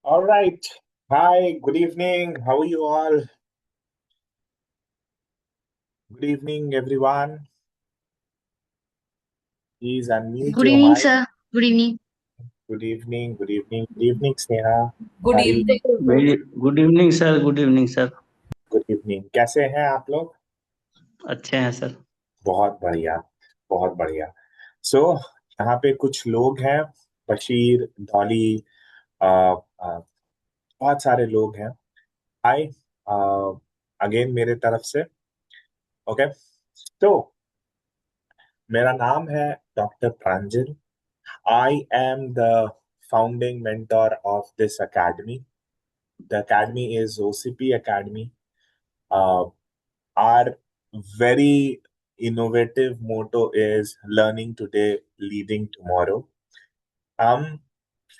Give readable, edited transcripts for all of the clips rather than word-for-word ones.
All right. Hi, good evening. How are you all? Good evening, everyone. Please unmute Good your evening, mic. sir. Good evening. Good evening, good evening, good evening, Sneha. Good Hari, evening. Very good evening sir. Good evening sir. good evening. कैसे हैं आप लोग? अच्छे हैं sir. बहुत बढ़िया, बहुत बढ़िया। सो यहाँ पे कुछ लोग हैं, बशीर, डॉली, अ, बहुत सारे लोग हैं। हाय, अगेन मेरे तरफ से। ओके, तो मेरा नाम है doctor Pranjal. I am the founding mentor of this academy. The academy is OCP Academy. Uh, our very innovative motto is learning today, leading tomorrow. हम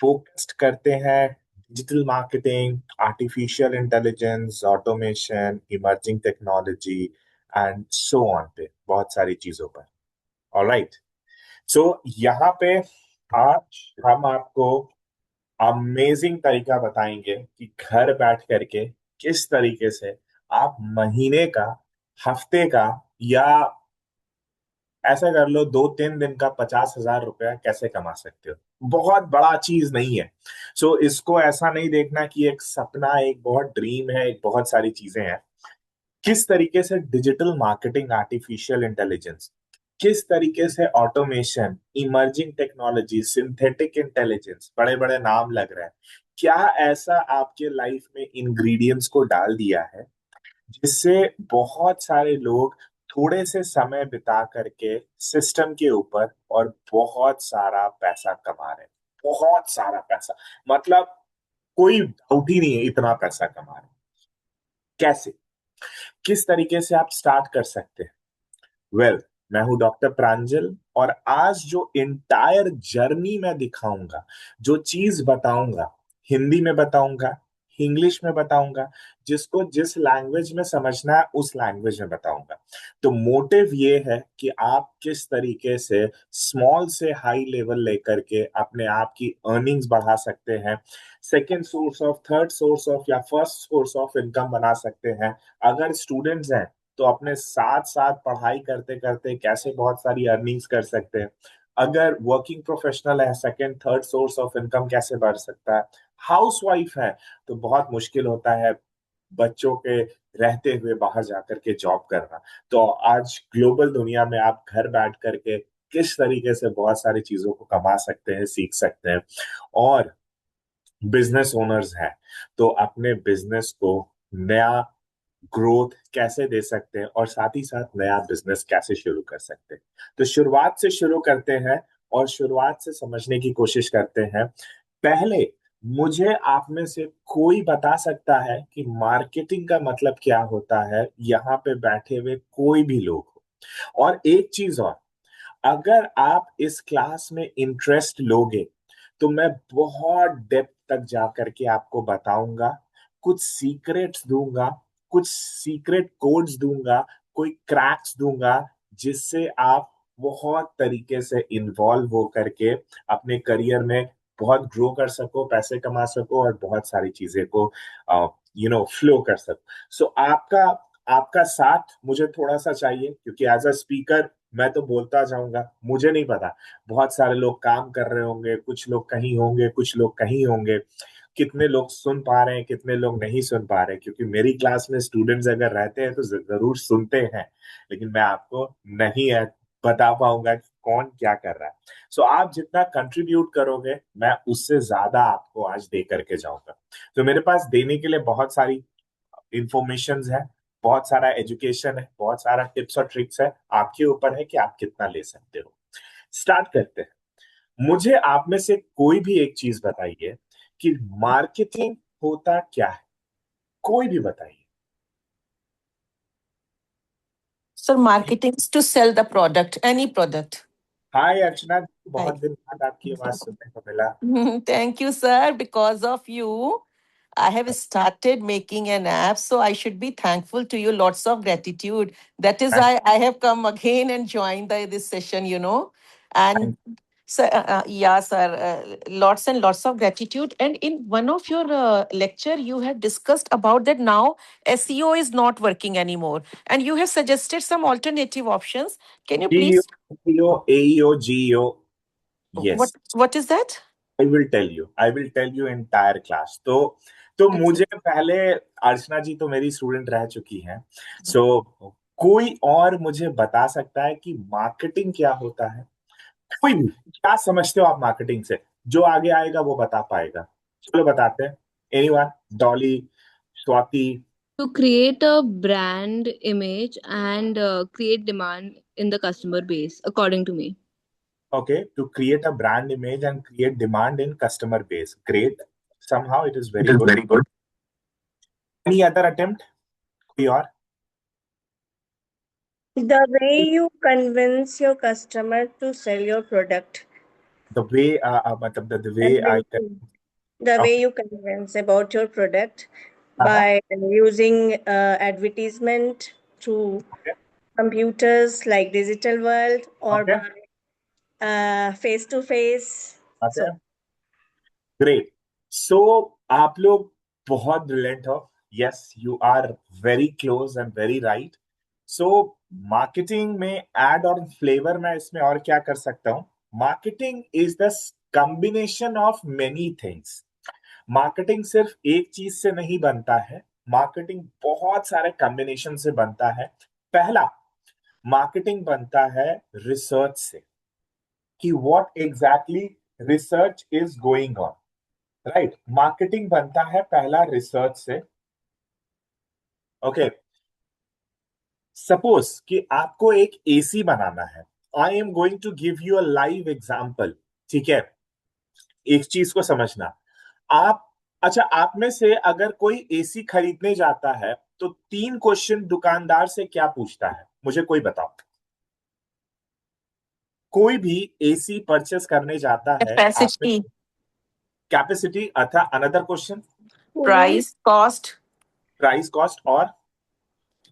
फोकस्ड करते हैं digital marketing, artificial intelligence, automation, emerging technology and so on पे, बहुत सारी चीजों पर। Alright, सो यहाँ पे आज हम आपको अमेजिंग तरीका बताएंगे कि घर बैठ करके किस तरीके से आप महीने का, हफ्ते का, या ऐसा कर लो 2-3 दिन का 50,000 रुपया कैसे कमा सकते हो। बहुत बड़ा चीज नहीं है। सो इसको ऐसा नहीं देखना कि एक सपना, एक बहुत ड्रीम है, एक बहुत सारी चीजें हैं। किस तरीके से डिजिटल मार्केटिंग, आर्टिफिशियल इंटेलिजेंस, किस तरीके से automation, emerging technology, synthetic intelligence, बड़े बड़े नाम लग रहे हैं, क्या ऐसा आपके लाइफ में इंग्रेडिएंट्स को डाल दिया है जिससे बहुत सारे लोग थोड़े से समय बिता करके सिस्टम के ऊपर और बहुत सारा पैसा कमा रहे हैं। बहुत सारा पैसा, मतलब कोई डाउट ही नहीं है, इतना पैसा कमा रहे हैं। कैसे, किस तरीके से आप स्टार्ट कर सकते हैं? वेल, मैं हूं डॉक्टर प्रांजल, और आज जो इंटायर जर्नी मैं दिखाऊंगा, जो चीज बताऊंगा, हिंदी में बताऊंगा, इंग्लिश में बताऊंगा, जिसको जिस लैंग्वेज में समझना है उस लैंग्वेज में बताऊंगा। तो मोटिव ये है कि आप किस तरीके से स्मॉल से हाई लेवल लेकर के अपने आप की अर्निंग्स बढ़ा सकते हैं, second source of, third source of, या फर्स्ट सोर्स ऑफ इनकम बना सकते हैं। अगर स्टूडेंट्स हैं तो अपने साथ साथ पढ़ाई करते करते कैसे बहुत सारी अर्निंग्स कर सकते हैं। अगर वर्किंग प्रोफेशनल है, second third source of income कैसे बढ़ सकता है। हाउस वाइफ है तो बहुत मुश्किल होता है बच्चों के रहते हुए बाहर जाकर के जॉब करना। तो आज ग्लोबल दुनिया में आप घर बैठ करके किस तरीके से बहुत सारी चीजों को कमा सकते हैं, सीख सकते हैं। और बिजनेस ओनर्स हैं तो अपने बिजनेस को नया ग्रोथ कैसे दे सकते हैं, और साथ ही साथ नया बिजनेस कैसे शुरू कर सकते हैं। तो शुरुआत से शुरू करते हैं और शुरुआत से समझने की कोशिश करते हैं। पहले मुझे आप में से कोई बता सकता है कि मार्केटिंग का मतलब क्या होता है? यहाँ पे बैठे हुए कोई भी लोग हो। और एक चीज और, अगर आप इस क्लास में इंटरेस्ट लोगे तो मैं बहुत डेप्थ तक जा करके आपको बताऊंगा, कुछ सीक्रेट्स दूंगा, कुछ सीक्रेट कोड्स दूंगा, कोई क्रैक्स दूंगा, जिससे आप बहुत तरीके से इन्वॉल्व हो करके अपने करियर में बहुत ग्रो कर सको, पैसे कमा सको, और बहुत सारी चीजें को फ्लो कर सको। सो आपका आपका साथ मुझे थोड़ा सा चाहिए, क्योंकि एज अ स्पीकर मैं तो बोलता जाऊंगा, मुझे नहीं पता बहुत सारे लोग काम कर रहे होंगे, कुछ लोग कहीं होंगे, कुछ लोग कहीं होंगे, कितने लोग सुन पा रहे हैं, कितने लोग नहीं सुन पा रहे हैं। क्योंकि मेरी क्लास में स्टूडेंट्स अगर रहते हैं तो जरूर सुनते हैं, लेकिन मैं आपको नहीं बता पाऊंगा कि कौन क्या कर रहा है। सो आप जितना कंट्रीब्यूट करोगे मैं उससे ज्यादा आपको आज दे करके जाऊंगा। तो मेरे पास देने के लिए बहुत सारी इंफॉर्मेशन है, बहुत सारा एजुकेशन है, बहुत सारा टिप्स और ट्रिक्स है। आपके ऊपर है कि आप कितना ले सकते हो। स्टार्ट करते हैं। मुझे आप में से कोई भी एक चीज बताइए कि मार्केटिंग होता क्या है? कोई भी बताइए। Sir, marketing is to sell the product, any product. हाय अर्चना जी, बहुत Right. दिन बाद आपकी आवाज सुनने को मिला। Thank you, sir. Because of you, I have started making an app. So I should be thankful to you. Lots of gratitude. That is why I have come again and joined this session. And Thank Sir, yeah, sir. Lots and lots of gratitude. And in one of your lecture, you had discussed about that now SEO is not working anymore, and you have suggested some alternative options. Can you GEO, please? SEO, AEO, GEO. What Yes, What is that? I will tell you, I will tell you entire class. तो Okay. मुझे पहले, अर्चना जी तो मेरी student रह चुकी हैं, सो कोई और मुझे बता सकता है कि मार्केटिंग क्या होता है? कोई भी, क्या समझते हो आप मार्केटिंग से? जो आगे आएगा वो बता पाएगा। चलो बताते हैं। Anyone? Dolly, Swati? To create a brand image and create demand in the customer base, according to me. Okay, to create a brand image and create demand in customer base. Great. Somehow it is It very is good. very good. Any other attempt? कोई और? The way you convince your customer to sell your product. The way, मतलब the way I can. Convincing. The way Okay. you convince about your product Uh-huh. by using advertisement through Okay. computers like digital world or Okay. by face to face. Okay. So Great. So आप लोग बहुत brilliant हो। Yes, you are very close and very right. So marketing में add और flavour में इसमें और क्या कर सकता हूँ? Marketing is the combination of many things. Marketing सिर्फ एक चीज से नहीं बनता है, मार्केटिंग बहुत सारे कॉम्बिनेशन से बनता है। पहला, मार्केटिंग बनता है रिसर्च से, कि what exactly research is going on, right? Marketing बनता है पहला रिसर्च से। ओके, सपोज कि आपको एक एसी बनाना है। I am going to give you a live example, ठीक है? एक चीज को समझना आप। अच्छा, आप में से अगर कोई एसी खरीदने जाता है तो 3 क्वेश्चन दुकानदार से क्या पूछता है? मुझे कोई बताओ। कोई भी एसी परचेस करने जाता है आप में। Capacity, कैपेसिटी, अथा another question, cooling, price, cost, price, cost,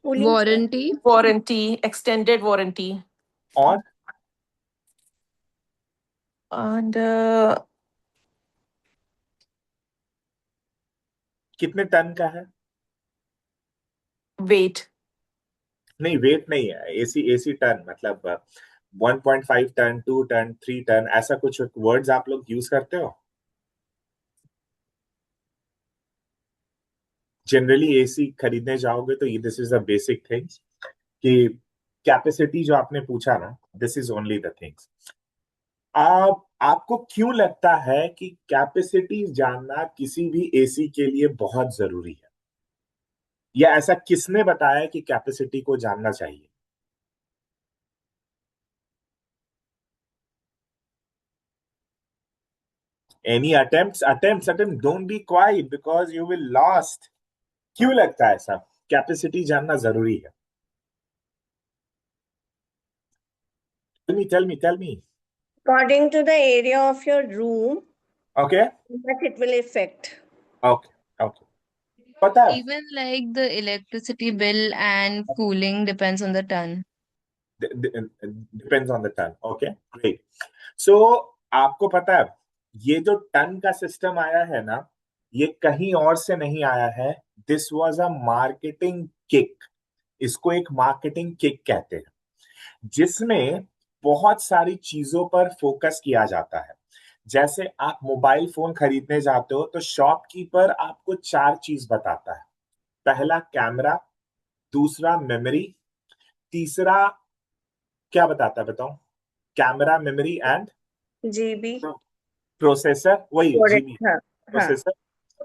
cooling. Warranty. warranty, extended warranty, और and कितने टन का है? weight. नहीं, वेट नहीं है। एसी, एसी टन मतलब 1.5 टन, 2 टन, 3 टन, ऐसा कुछ वर्ड्स आप लोग यूज करते हो? जनरली एसी खरीदने जाओगे तो this is the basic things, कि कैपेसिटी जो आपने पूछा ना, this is only the things. आपको क्यों लगता है कि कैपेसिटी जानना किसी भी एसी के लिए बहुत जरूरी है? या ऐसा किसने बताया कि कैपेसिटी को जानना चाहिए? Any attempt, don't be quiet because you will lost. क्यों लगता है ऐसा? कैपेसिटी जानना जरूरी है। Tell me. According to the area of your room, okay, that it will affect. Okay, okay, पता है। Even like the electricity bill and cooling depends on the ton. Depends on the ton. Okay, great. So आपको पता है, ये जो ton का system आया है ना, ये कहीं और से नहीं आया है। This was a marketing kick. इसको एक मार्केटिंग किक कहते हैं, जिसमें बहुत सारी चीजों पर फोकस किया जाता है। जैसे आप मोबाइल फोन खरीदने जाते हो तो शॉपकीपर आपको 4 चीज बताता है। पहला कैमरा, दूसरा मेमोरी, तीसरा क्या बताता है बताओ? Camera, memory and GB. Processor, वही For it. GB, Huh. Processor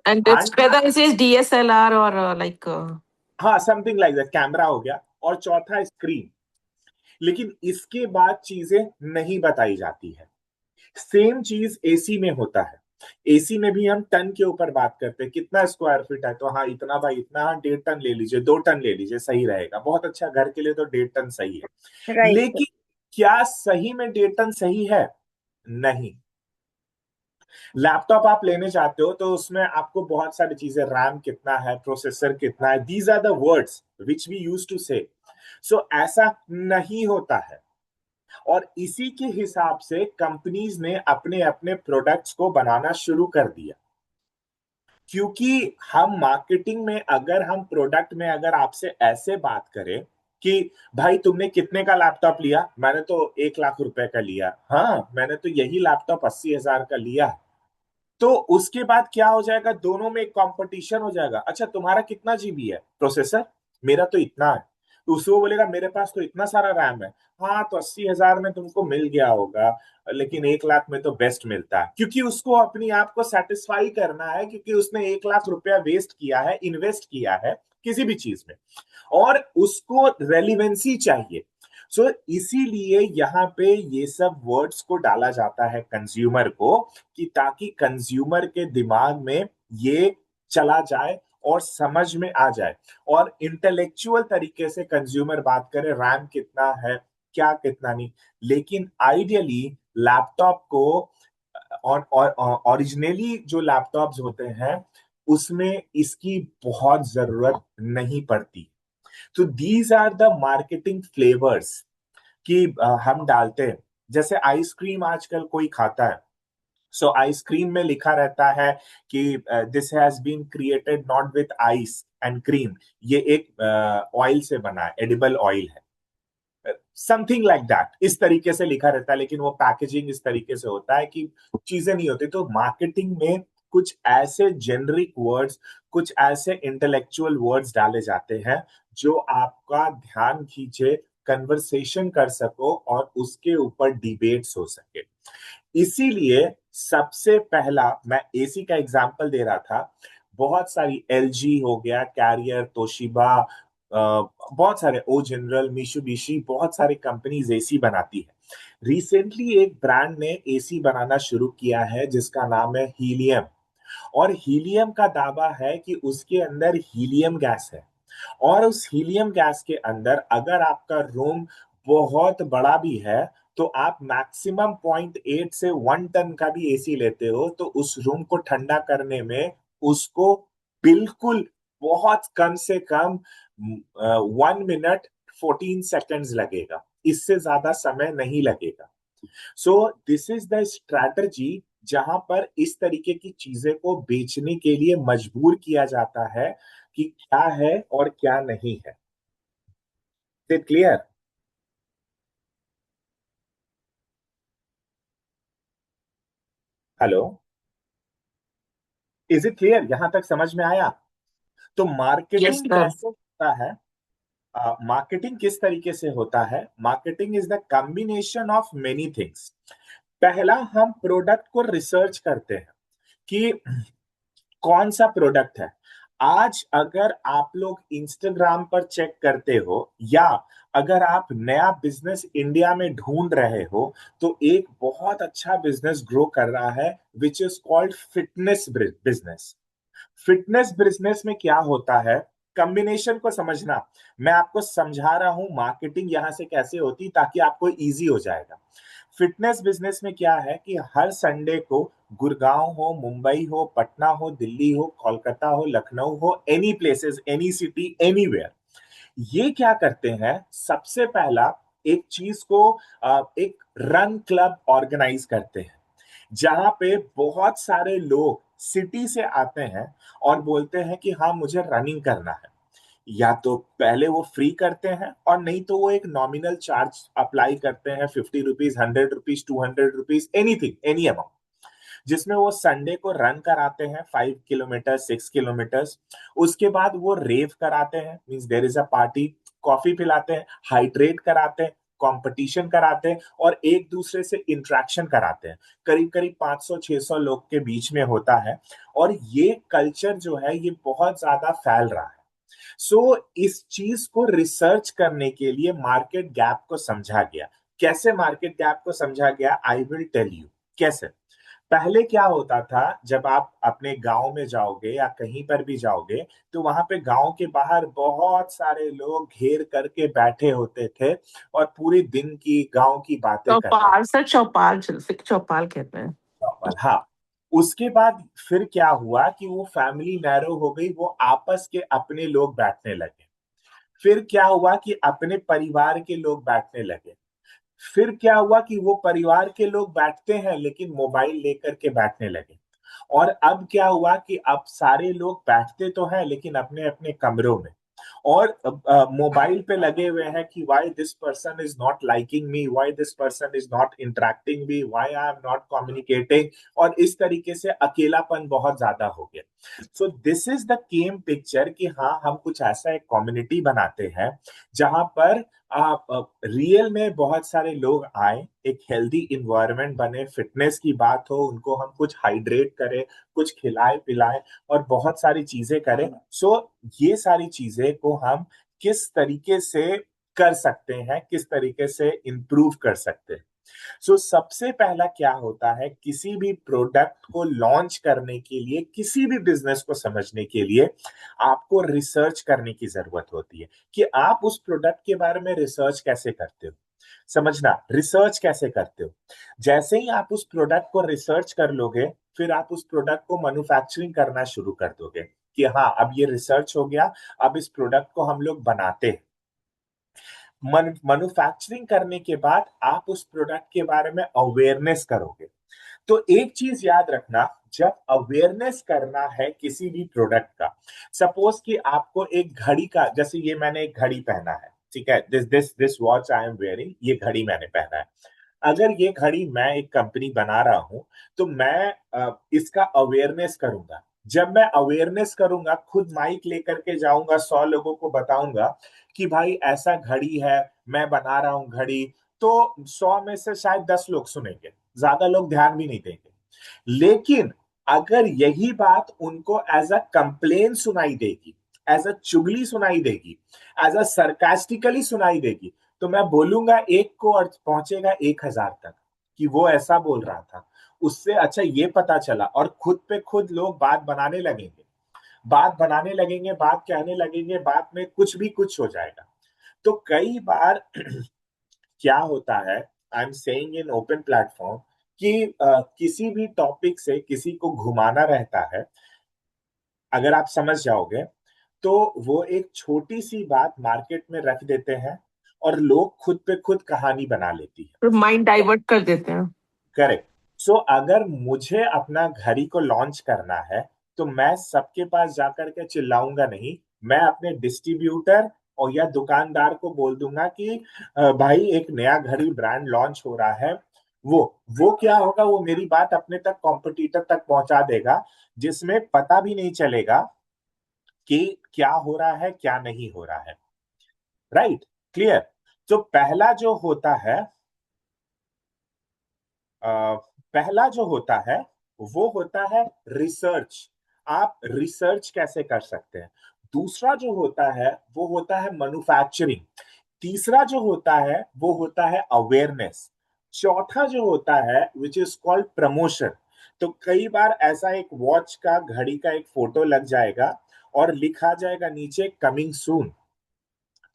And it's and, whether it is DSLR or like. हाँ, समथिंग लाइक दैट। कैमरा हो गया, और चौथा स्क्रीन। लेकिन इसके बाद चीजें नहीं बताई जाती है। सेम चीज एसी में होता है। एसी में भी हम टन के ऊपर बात करते हैं, कितना स्क्वायर फीट है, तो हाँ इतना भाई इतना, 1.5 टन ले लीजिए, 2 टन ले लीजिए, सही रहेगा। बहुत अच्छा, घर के लिए तो 1.5 टन सही है। Right. लेकिन क्या सही में 1.5 टन सही है? नहीं। लैपटॉप आप लेने जाते हो तो उसमें आपको बहुत सारी चीजें, रैम कितना है, प्रोसेसर कितना है, these are the words which we use to say. So ऐसा नहीं होता है। और इसी के हिसाब से कंपनीज ने अपने अपने प्रोडक्ट्स को बनाना शुरू कर दिया। क्योंकि हम मार्केटिंग में, अगर हम प्रोडक्ट में अगर आपसे ऐसे बात करें कि भाई तुमने कितने का लैपटॉप लिया, मैंने तो 1 लाख रुपए का लिया, हाँ मैंने तो यही लैपटॉप 80 हजार का लिया, तो उसके बाद क्या हो जाएगा, दोनों में एक कंपटीशन हो जाएगा। अच्छा तुम्हारा कितना जीबी है प्रोसेसर, मेरा तो इतना है। तो उससे वो बोलेगा मेरे पास तो इतना सारा रैम है। हाँ तो 80 हजार में तुमको मिल गया होगा, लेकिन 1 लाख में तो बेस्ट मिलता है, क्योंकि उसको अपनी आप को सेटिस्फाई करना है, क्योंकि उसने 1 लाख रुपया वेस्ट किया है, इन्वेस्ट किया है किसी भी चीज में, और उसको रेलिवेंसी चाहिए। सो इसीलिए यहाँ पे ये सब वर्ड्स को डाला जाता है कंज्यूमर को, कि ताकि कंज्यूमर के दिमाग में ये चला जाए और समझ में आ जाए, और इंटेलेक्चुअल तरीके से कंज्यूमर बात करे रैम कितना है, क्या कितना नहीं। लेकिन आइडियली लैपटॉप को, और ओरिजिनली जो लैपटॉप्स होते हैं उसमें इसकी बहुत जरूरत नहीं पड़ती। तो these are the marketing flavours कि हम डालते हैं। जैसे आइसक्रीम आजकल कोई खाता है, सो आइसक्रीम में लिखा रहता है कि this has been created not with ice and cream, ये एक ऑयल से बना है, एडिबल ऑयल है, समथिंग लाइक दैट, इस तरीके से लिखा रहता है। लेकिन वो पैकेजिंग इस तरीके से होता है कि चीजें नहीं होती। तो मार्केटिंग में कुछ ऐसे जेनरिक वर्ड्स, कुछ ऐसे इंटेलेक्चुअल वर्ड्स डाले जाते हैं जो आपका ध्यान खींचे, कन्वर्सेशन कर सको और उसके ऊपर डिबेट्स हो सके। इसीलिए सबसे पहला मैं एसी का एग्जांपल दे रहा था। बहुत सारी एलजी हो गया, कैरियर, तोशिबा, बहुत सारे, ओ जनरल, मिशुबिशी, बहुत सारी कंपनीज एसी बनाती है। रिसेंटली एक ब्रांड ने एसी बनाना शुरू किया है जिसका नाम है हीलियम। और हीलियम का दावा है कि उसके अंदर हीलियम गैस है, और उस हीलियम गैस के अंदर अगर आपका रूम बहुत बड़ा भी है तो आप मैक्सिमम 0.8 से 1 टन का भी एसी लेते हो तो उस रूम को ठंडा करने में उसको बिल्कुल बहुत कम से कम 1 मिनट 14 सेकेंड्स लगेगा, इससे ज्यादा समय नहीं लगेगा। सो दिस इज द स्ट्रैटेजी जहां पर इस तरीके की चीजें को बेचने के लिए मजबूर किया जाता है कि क्या है और क्या नहीं है। Is it clear? Hello, is it clear, यहां तक समझ में आया? तो Yes, मार्केटिंग sir. कैसे होता है? मार्केटिंग किस तरीके से होता है? Marketing is the combination of many things. पहला, हम प्रोडक्ट को रिसर्च करते हैं कि कौन सा प्रोडक्ट है। आज अगर आप लोग इंस्टाग्राम पर चेक करते हो, या अगर आप नया बिजनेस इंडिया में ढूंढ रहे हो, तो एक बहुत अच्छा बिजनेस ग्रो कर रहा है which is called fitness business. Fitness business में क्या होता है, कॉम्बिनेशन को समझना। मैं आपको समझा रहा हूं मार्केटिंग यहां से कैसे होती, ताकि आपको इजी हो जाएगा। फिटनेस बिजनेस में क्या है कि हर संडे को गुड़गांव हो, मुंबई हो, पटना हो, दिल्ली हो, कोलकाता हो, लखनऊ हो, any places, any city, anywhere, ये क्या करते हैं, सबसे पहला एक चीज को, एक रन क्लब ऑर्गेनाइज करते हैं, जहां पे बहुत सारे लोग सिटी से आते हैं और बोलते हैं कि हाँ मुझे रनिंग करना है। या तो पहले वो फ्री करते हैं, और नहीं तो वो एक नॉमिनल चार्ज अप्लाई करते हैं, 50 rupees, 100 rupees, 200 rupees, anything, any amount, जिसमें वो संडे को रन कराते हैं 5 किलोमीटर, 6 किलोमीटर। उसके बाद वो रेव कराते हैं, means there is a party, coffee पिलाते हैं, हाइड्रेट कराते हैं, कंपटीशन कराते हैं, और एक दूसरे से इंट्रैक्शन कराते हैं। करीब करीब 500-600 लोग के बीच में होता है। और ये कल्चर जो है ये बहुत ज्यादा फैल रहा है। इस चीज को रिसर्च करने के लिए मार्केट गैप को समझा गया। कैसे मार्केट गैप को समझा गया, आई विल टेल यू कैसे। पहले क्या होता था, जब आप अपने गांव में जाओगे या कहीं पर भी जाओगे, तो वहां पे गांव के बाहर बहुत सारे लोग घेर करके बैठे होते थे और पूरे दिन की गांव की बातें करते चौपाल सर, चौपाल, चौपाल कहते हैं। थे। हाँ, उसके बाद फिर क्या हुआ कि वो फैमिली नैरो हो गई, वो आपस के अपने लोग बैठने लगे। फिर क्या हुआ कि अपने परिवार के लोग बैठने लगे। फिर क्या हुआ कि वो परिवार के लोग बैठते हैं लेकिन मोबाइल लेकर के बैठने लगे। और अब क्या हुआ कि अब सारे लोग बैठते तो हैं लेकिन अपने अपने कमरों में, और मोबाइल पे लगे हुए हैं कि why this person is not liking me, why this person is not interacting me, why I am not communicating. और इस तरीके से अकेलापन बहुत ज्यादा हो गया। सो this is the came picture कि हाँ, हम कुछ ऐसा एक कम्युनिटी बनाते हैं जहां पर आप रियल में बहुत सारे लोग आए, एक हेल्दी इन्वायरमेंट बने, फिटनेस की बात हो, उनको हम कुछ हाइड्रेट करें, कुछ खिलाए पिलाएं और बहुत सारी चीजें करें। सो ये सारी चीजें को हम किस तरीके से कर सकते हैं, किस तरीके से इंप्रूव कर सकते हैं। सबसे पहला क्या होता है, किसी भी प्रोडक्ट को लॉन्च करने के लिए, किसी भी बिजनेस को समझने के लिए आपको रिसर्च करने की जरूरत होती है कि आप उस प्रोडक्ट के बारे में रिसर्च कैसे करते हो। समझना, रिसर्च कैसे करते हो। जैसे ही आप उस प्रोडक्ट को रिसर्च कर लोगे, फिर आप उस प्रोडक्ट को मैन्युफैक्चरिंग करना शुरू कर दोगे कि हाँ, अब ये रिसर्च हो गया, अब इस प्रोडक्ट को हम लोग बनाते हैं। मैन्युफैक्चरिंग करने के बाद आप उस प्रोडक्ट के बारे में अवेयरनेस करोगे। तो एक चीज याद रखना, जब अवेयरनेस करना है किसी भी प्रोडक्ट का, सपोज कि आपको एक घड़ी का, जैसे ये मैंने एक घड़ी पहना है, ठीक है, this this this watch I am wearing, ये घड़ी मैंने पहना है। अगर ये घड़ी मैं एक कंपनी बना रहा हूं, तो मैं इसका अवेयरनेस करूंगा। जब मैं अवेयरनेस करूंगा, खुद माइक लेकर के जाऊंगा, 100 लोगों को बताऊंगा कि भाई ऐसा घड़ी है, मैं बना रहा हूं घड़ी, तो 100 में से शायद 10 लोग सुनेंगे, ज्यादा लोग ध्यान भी नहीं देंगे। लेकिन अगर यही बात उनको एज अ कंप्लेन सुनाई देगी, एज अ चुगली सुनाई देगी, एज अ सरकास्टिकली सुनाई देगी, तो मैं बोलूंगा एक को अर्थ पहुंचेगा 1,000 तक कि वो ऐसा बोल रहा था। उससे अच्छा ये पता चला, और खुद पे खुद लोग बात बनाने लगेंगे, बात बनाने लगेंगे, बात कहने लगेंगे, बात में कुछ भी कुछ हो जाएगा। तो कई बार क्या होता है, I am saying in open platform, कि किसी भी टॉपिक से किसी को घुमाना रहता है। अगर आप समझ जाओगे तो वो एक छोटी सी बात मार्केट में रख देते हैं और लोग खुद पे खुद कहानी बना लेती है। माइंड डाइवर्ट कर देते हैं। करेक्ट। अगर मुझे अपना घड़ी को लॉन्च करना है, तो मैं सबके पास जाकर के चिल्लाऊंगा नहीं, मैं अपने डिस्ट्रीब्यूटर और या दुकानदार को बोल दूंगा कि भाई एक नया घड़ी ब्रांड लॉन्च हो रहा है। वो क्या होगा, वो मेरी बात अपने तक कॉम्पिटिटर तक पहुंचा देगा, जिसमें पता भी नहीं चलेगा कि क्या हो रहा है, क्या नहीं हो रहा है। Right, clear. तो पहला जो होता है वो होता है रिसर्च। आप रिसर्च कैसे कर सकते हैं। दूसरा जो होता है वो होता है मैन्युफैक्चरिंग। तीसरा जो होता है वो होता है अवेयरनेस। चौथा जो होता है विच इज कॉल्ड प्रमोशन। तो कई बार ऐसा एक वॉच का, घड़ी का एक फोटो लग जाएगा और लिखा जाएगा नीचे कमिंग सून।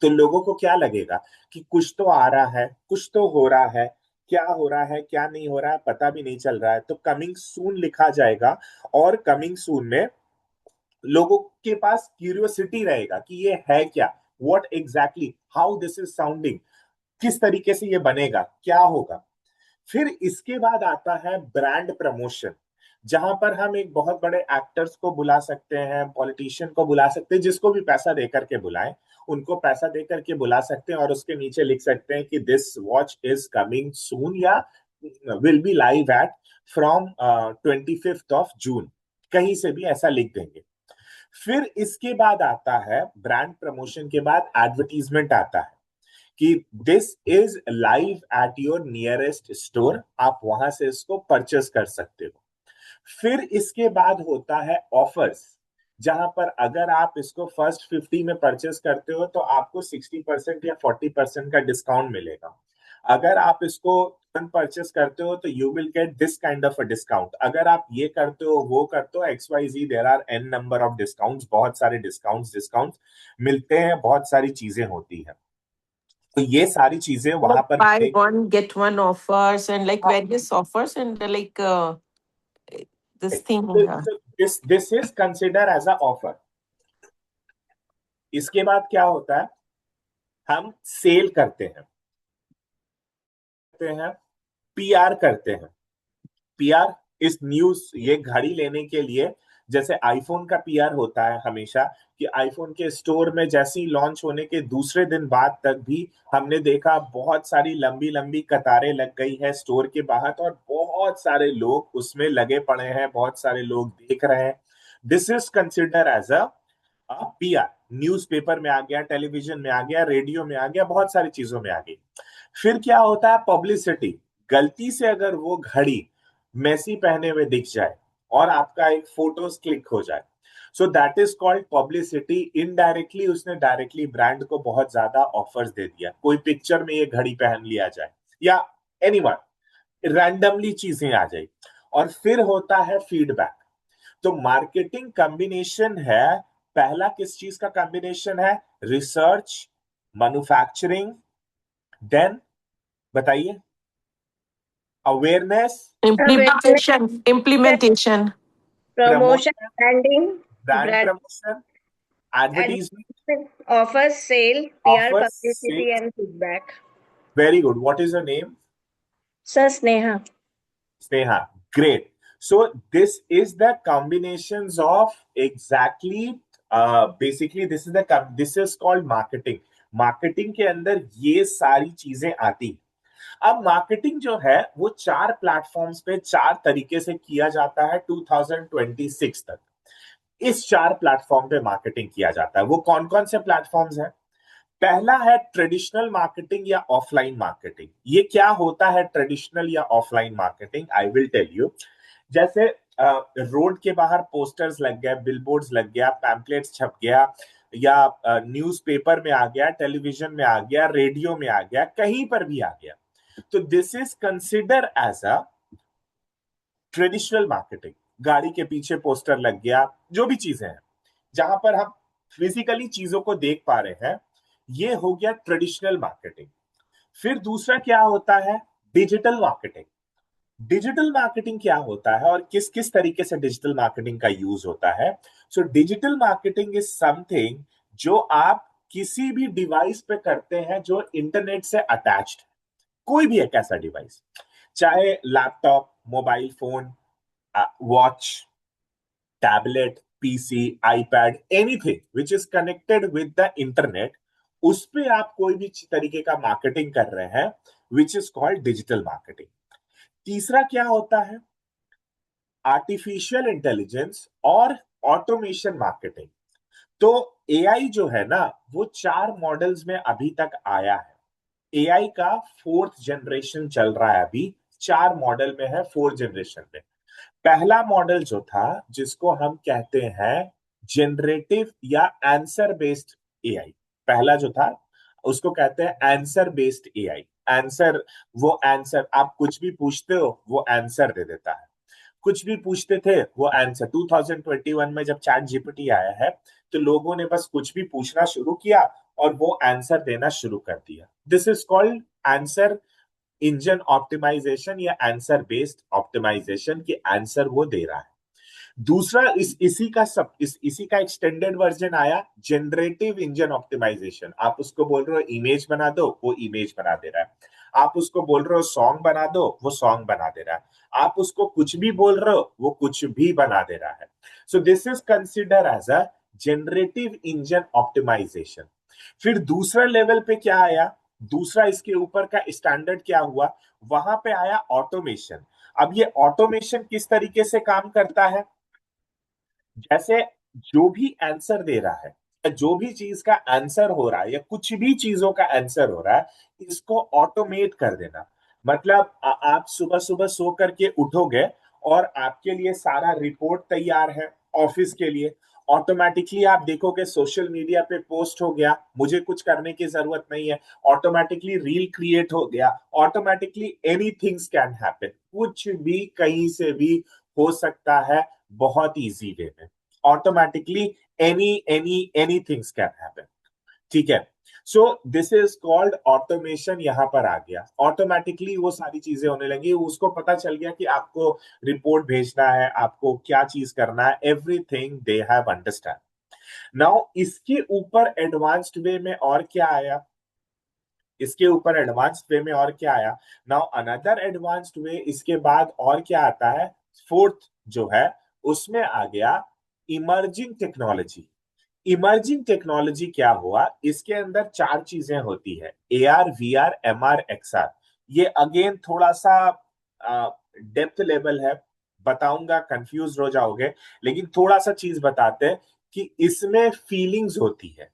तो लोगों को क्या लगेगा कि कुछ तो आ रहा है, कुछ तो हो रहा है, क्या हो रहा है क्या नहीं हो रहा है पता भी नहीं चल रहा है। तो कमिंग सून लिखा जाएगा, और कमिंग सून में लोगों के पास क्यूरियोसिटी रहेगा कि ये है क्या, what exactly, how this is sounding, किस तरीके से ये बनेगा, क्या होगा। फिर इसके बाद आता है ब्रांड प्रमोशन, जहां पर हम एक बहुत बड़े एक्टर्स को बुला सकते हैं, पॉलिटिशियन को बुला सकते हैं, जिसको भी पैसा देकर के बुलाएं, उनको पैसा देकर के बुला सकते हैं, और उसके नीचे लिख सकते हैं कि this watch is coming soon, या will be live at from 25 June, कहीं से भी ऐसा लिख देंगे। फिर इसके बाद आता है, ब्रांड प्रमोशन के बाद एडवर्टीजमेंट आता है कि this is live at your nearest store, आप वहां से इसको परचेस कर सकते हो। फिर इसके बाद होता है ऑफर्स, जहां पर अगर आप इसको फर्स्ट 50 में परचेस करते हो तो आपको 60% या 40% का डिस्काउंट मिलेगा। अगर आप इसको परचेस करते हो तो you will get this kind of a discount. अगर आप ये करते हो, वो करते हो, XYZ, there are an number of discounts, बहुत सारे डिस्काउंट्स मिलते हैं, बहुत सारी चीजें होती है। तो ये सारी चीजें वहां Like पर buy मिलेंगी। one, get one offers and like various offers and like this thing. This is consider as a offer. इसके बाद क्या होता है, हम सेल करते हैं। करते हैं, पीआर करते हैं। पीआर इस न्यूज, ये घड़ी लेने के लिए जैसे आईफोन का पीआर होता है हमेशा, कि आईफोन के स्टोर में जैसे ही लॉन्च होने के दूसरे दिन बाद तक भी हमने देखा बहुत सारी लंबी लंबी कतारें लग गई है स्टोर के बाहर, और बहुत सारे लोग उसमें लगे पड़े हैं, बहुत सारे लोग देख रहे हैं। This is consider as a PR. Newspaper में आ गया, टेलीविजन में आ गया, रेडियो में आ गया, बहुत सारी चीजों में आ गई। फिर क्या होता है, पब्लिसिटी। गलती से अगर वो घड़ी मेसी पहने हुए दिख जाए और आपका एक फोटोज क्लिक हो जाए, so that is called publicity. Indirectly उसने डायरेक्टली ब्रांड को बहुत ज्यादा ऑफर्स दे दिया। कोई पिक्चर में ये घड़ी पहन लिया जाए या एनीवन, रैंडमली चीजें आ जाए। और फिर होता है फीडबैक। तो मार्केटिंग कॉम्बिनेशन है, पहला किस चीज का कॉम्बिनेशन है, रिसर्च, मैन्युफैक्चरिंग, देन बताइए, awareness, Awareness, Implementation. promotion, promotion, branding, brand brand promotion, advertisement, advertisement, offers, sale, PR, offer, publicity, sales. and feedback. Very good, what is your name? Sir Sneha. Sneha, great. So this is the combinations of exactly, basically this is called marketing. Marketing के अंदर ये सारी चीजें आती। अब marketing जो है वो चार प्लेटफॉर्म्स पे चार तरीके से किया जाता है 2026 तक। इस चार प्लेटफॉर्म पे मार्केटिंग किया जाता है। वो कौन कौन से प्लेटफॉर्म्स हैं? पहला है ट्रेडिशनल मार्केटिंग या ऑफलाइन मार्केटिंग। ये क्या होता है ट्रेडिशनल या offline marketing? I will tell you. जैसे रोड के बाहर पोस्टर्स लग गए, बिलबोर्ड्स लग गया, पैम्पलेट्स छप गया, या न्यूज़पेपर में आ गया, टेलीविजन में आ गया, रेडियो में आ गया, कहीं पर भी आ गया, तो this is consider as a traditional marketing. गाड़ी के पीछे पोस्टर लग गया, जो भी चीजें हैं जहां पर हम फिजिकली चीजों को देख पा रहे हैं, ये हो गया ट्रेडिशनल मार्केटिंग। फिर दूसरा क्या होता है, डिजिटल मार्केटिंग। डिजिटल मार्केटिंग क्या होता है और किस किस तरीके से डिजिटल मार्केटिंग का यूज होता है? So digital marketing is something जो आप किसी भी डिवाइस पे करते हैं जो इंटरनेट से अटैच्ड, कोई भी एक ऐसा डिवाइस, चाहे laptop, mobile phone, watch, tablet, PC, iPad, anything which is connected with the internet, उस पे आप कोई भी तरीके का मार्केटिंग कर रहे हैं, which is called digital marketing. तीसरा क्या होता है, आर्टिफिशियल इंटेलिजेंस और ऑटोमेशन मार्केटिंग। तो एआई जो है ना, वो चार मॉडल्स में अभी तक आया है। एआई का फोर्थ जनरेशन चल रहा है अभी, चार मॉडल में है, फोर्थ जनरेशन में। पहला मॉडल जो था, जिसको हम कहते हैं जनरेटिव या आंसर बेस्ड एआई, पहला जो था उसको कहते हैं आंसर बेस्ड एआई। आंसर, वो आंसर आप कुछ भी पूछते हो वो आंसर दे देता है। कुछ भी पूछते थे वो आंसर। 2021 में जब चैट जीपीटी आया है, तो लोगों ने बस कुछ भी पूछना शुरू किया और वो आंसर देना शुरू कर दिया। This is called answer engine optimisation या आंसर बेस्ड ऑप्टिमाइजेशन, की आंसर वो दे रहा है। दूसरा इसी का एक्सटेंडेड वर्जन आया, जनरेटिव इंजन ऑप्टिमाइजेशन। आप उसको बोल रहे हो इमेज बना दो, वो इमेज बना दे रहा है। आप उसको बोल रहे हो सॉन्ग बना दो, वो सॉन्ग बना दे रहा है। आप उसको कुछ भी बोल रहे हो, वो कुछ भी बना दे रहा है। So this is consider as a generative engine optimisation. फिर दूसरा लेवल पे क्या आया, दूसरा इसके ऊपर का स्टैंडर्ड क्या हुआ, वहां पे आया ऑटोमेशन। अब ये ऑटोमेशन किस तरीके से काम करता है, जैसे जो भी आंसर दे रहा है, या जो भी चीज का आंसर हो रहा है, या कुछ भी चीजों का आंसर हो रहा है, इसको ऑटोमेट कर देना। मतलब आप सुबह सुबह सो करके उठोगे और आपके लिए सारा रिपोर्ट तैयार है ऑफिस के लिए। ऑटोमेटिकली आप देखोगे सोशल मीडिया पे पोस्ट हो गया, मुझे कुछ करने की जरूरत नहीं है। ऑटोमेटिकली रील क्रिएट हो गया, ऑटोमेटिकली एनीथिंग्स कैन हैपन, कुछ भी कहीं से भी हो सकता है, बहुत इजी वे में। Automatically any things can happen, ठीक है। So this is called automation. यहां पर आ गया ऑटोमेटिकली, वो सारी चीजें होने लगी, उसको पता चल गया कि आपको रिपोर्ट भेजना है, आपको क्या चीज करना है, everything they have understand. Now इसके ऊपर एडवांस्ड वे में और क्या आया, इसके ऊपर एडवांस्ड वे में और क्या आया? नाउ अनदर एडवांस्ड वे, इसके बाद और क्या आता है? फोर्थ जो है उसमें आ गया इमर्जिंग टेक्नोलॉजी। इमर्जिंग टेक्नोलॉजी क्या हुआ? इसके अंदर चार चीजें होती है, AR, VR, MR, XR। ये अगेन थोड़ा सा डेप्थ लेवल है, बताऊंगा कंफ्यूज हो जाओगे, लेकिन थोड़ा सा चीज बताते हैं कि इसमें फीलिंग्स होती है।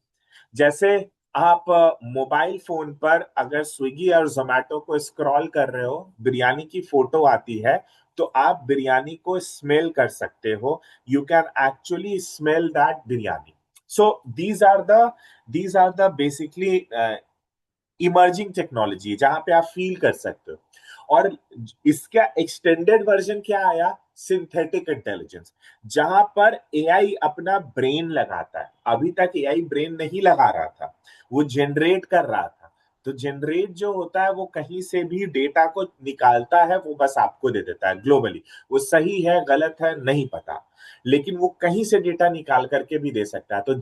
जैसे आप मोबाइल फोन पर अगर स्विगी और जोमेटो को स्क्रॉल कर रहे हो, बिरयानी की फोटो आती है, तो आप बिरयानी को स्मेल कर सकते हो। You can actually smell that biryani. So these are the basically emerging technology जहां पे आप फील कर सकते हो। और इसका एक्सटेंडेड वर्जन क्या आया? सिंथेटिक इंटेलिजेंस, जहां पर एआई अपना ब्रेन लगाता है। अभी तक एआई ब्रेन नहीं लगा रहा था, वो जनरेट कर रहा था। तो जनरेट जो होता है वो कहीं से भी डेटा को निकालता है, वो बस आपको दे देता है ग्लोबली। वो सही है गलत है नहीं पता, लेकिन वो कहीं से डेटा निकाल करके भी दे सकता है। तो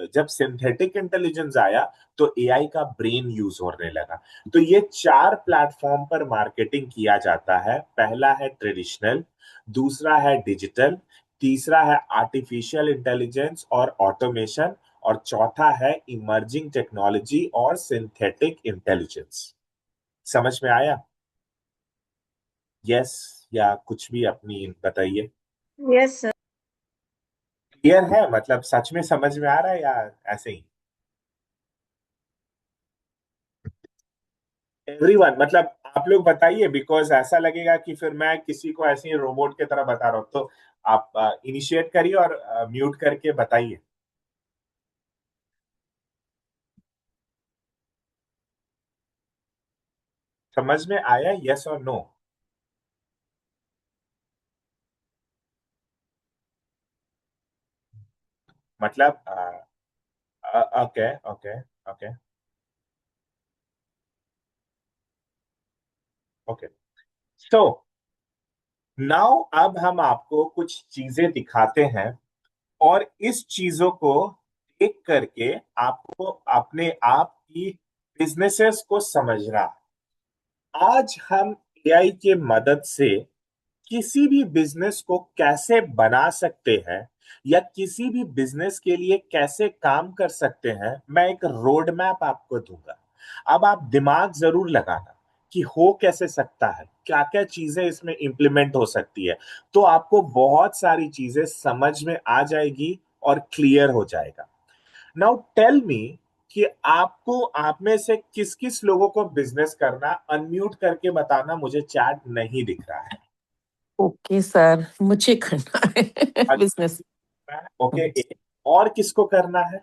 जब सिंथेटिक इंटेलिजेंस आया तो एआई का ब्रेन यूज होने लगा। तो ये चार प्लेटफॉर्म पर मार्केटिंग किया जाता है। पहला है ट्रेडिशनल, दूसरा है डिजिटल, तीसरा है आर्टिफिशियल इंटेलिजेंस और ऑटोमेशन, और चौथा है इमर्जिंग टेक्नोलॉजी और सिंथेटिक इंटेलिजेंस। समझ में आया? यस या कुछ भी अपनी बताइए। Yes, sir. क्लियर है? मतलब सच में समझ में आ रहा है या ऐसे ही? एवरीवन, मतलब आप लोग बताइए, बिकॉज ऐसा लगेगा कि फिर मैं किसी को ऐसे ही रोबोट की तरह बता रहा हूं। तो आप इनिशिएट करिए और म्यूट करके बताइए। समझ में आया? यस और नो? मतलब okay okay okay okay. So now अब हम आपको कुछ चीजें दिखाते हैं, और इस चीजों को देख करके आपको अपने आप की बिजनेसेस को समझना है। आज हम एआई के मदद से किसी भी बिजनेस को कैसे बना सकते हैं, या किसी भी बिजनेस के लिए कैसे काम कर सकते हैं, मैं एक रोड मैप आपको दूंगा। अब आप दिमाग जरूर लगाना कि हो कैसे सकता है, क्या क्या चीजें इसमें इंप्लीमेंट हो सकती है। तो आपको बहुत सारी चीजें समझ में आ जाएगी और क्लियर हो जाएगा। नाउ टेल मी कि आपको, आप में से किस किस लोगों को बिजनेस करना, अनम्यूट करके बताना, मुझे चैट नहीं दिख रहा है। ओके सर, मुझे करना है बिजनेस। ओके, और किसको करना है?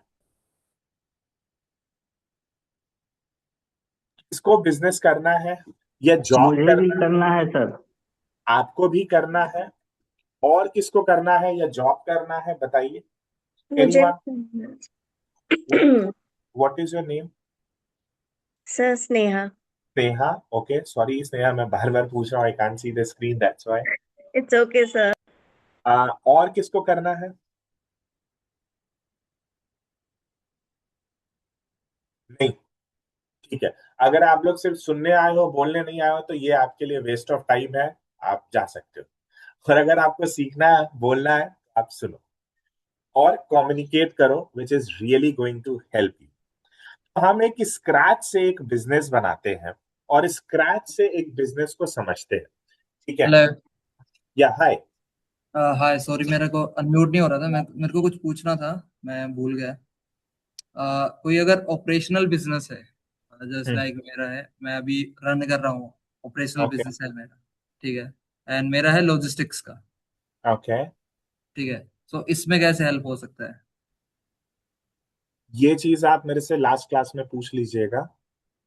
किसको बिजनेस करना है या जॉब मुझे भी करना है? करना है सर। आपको भी करना है? और किसको करना है या जॉब करना है, बताइए। मुझे anyone? What is your name? Sir Sneha. Sneha. Okay, sorry Sneha, मैं बार बार पूछ रहा हूँ, I can't see the screen, that's why. It's okay, sir. और किसको करना है? नहीं? ठीक है। अगर आप लोग सिर्फ सुनने आए हो, बोलने नहीं आए हो, तो ये आपके लिए वेस्ट ऑफ टाइम है, आप जा सकते हो। और अगर आपको सीखना है, बोलना है, तो आप सुनो और कम्युनिकेट करो, which is really going to help you. हम एक स्क्रैच से एक बिजनेस बनाते हैं, और स्क्रैच से एक बिजनेस को समझते हैं। ठीक है? हेलो। या हाय। हाय, सॉरी मेरे को अनम्यूट नहीं हो रहा था। मैं मेरे को कुछ पूछना था, मैं भूल गया। कोई अगर ऑपरेशनल बिजनेस है, जैसे लाइक मेरा है, मैं अभी रन कर रहा हूँ, ऑपरेशनल ओके बिजनेस है मेरा। ठीक है। एंड मेरा है लॉजिस्टिक्स का। ओके। ठीक है। सो इसमें कैसे हेल्प हो सकता है? ये चीज आप मेरे से लास्ट क्लास में पूछ लीजिएगा।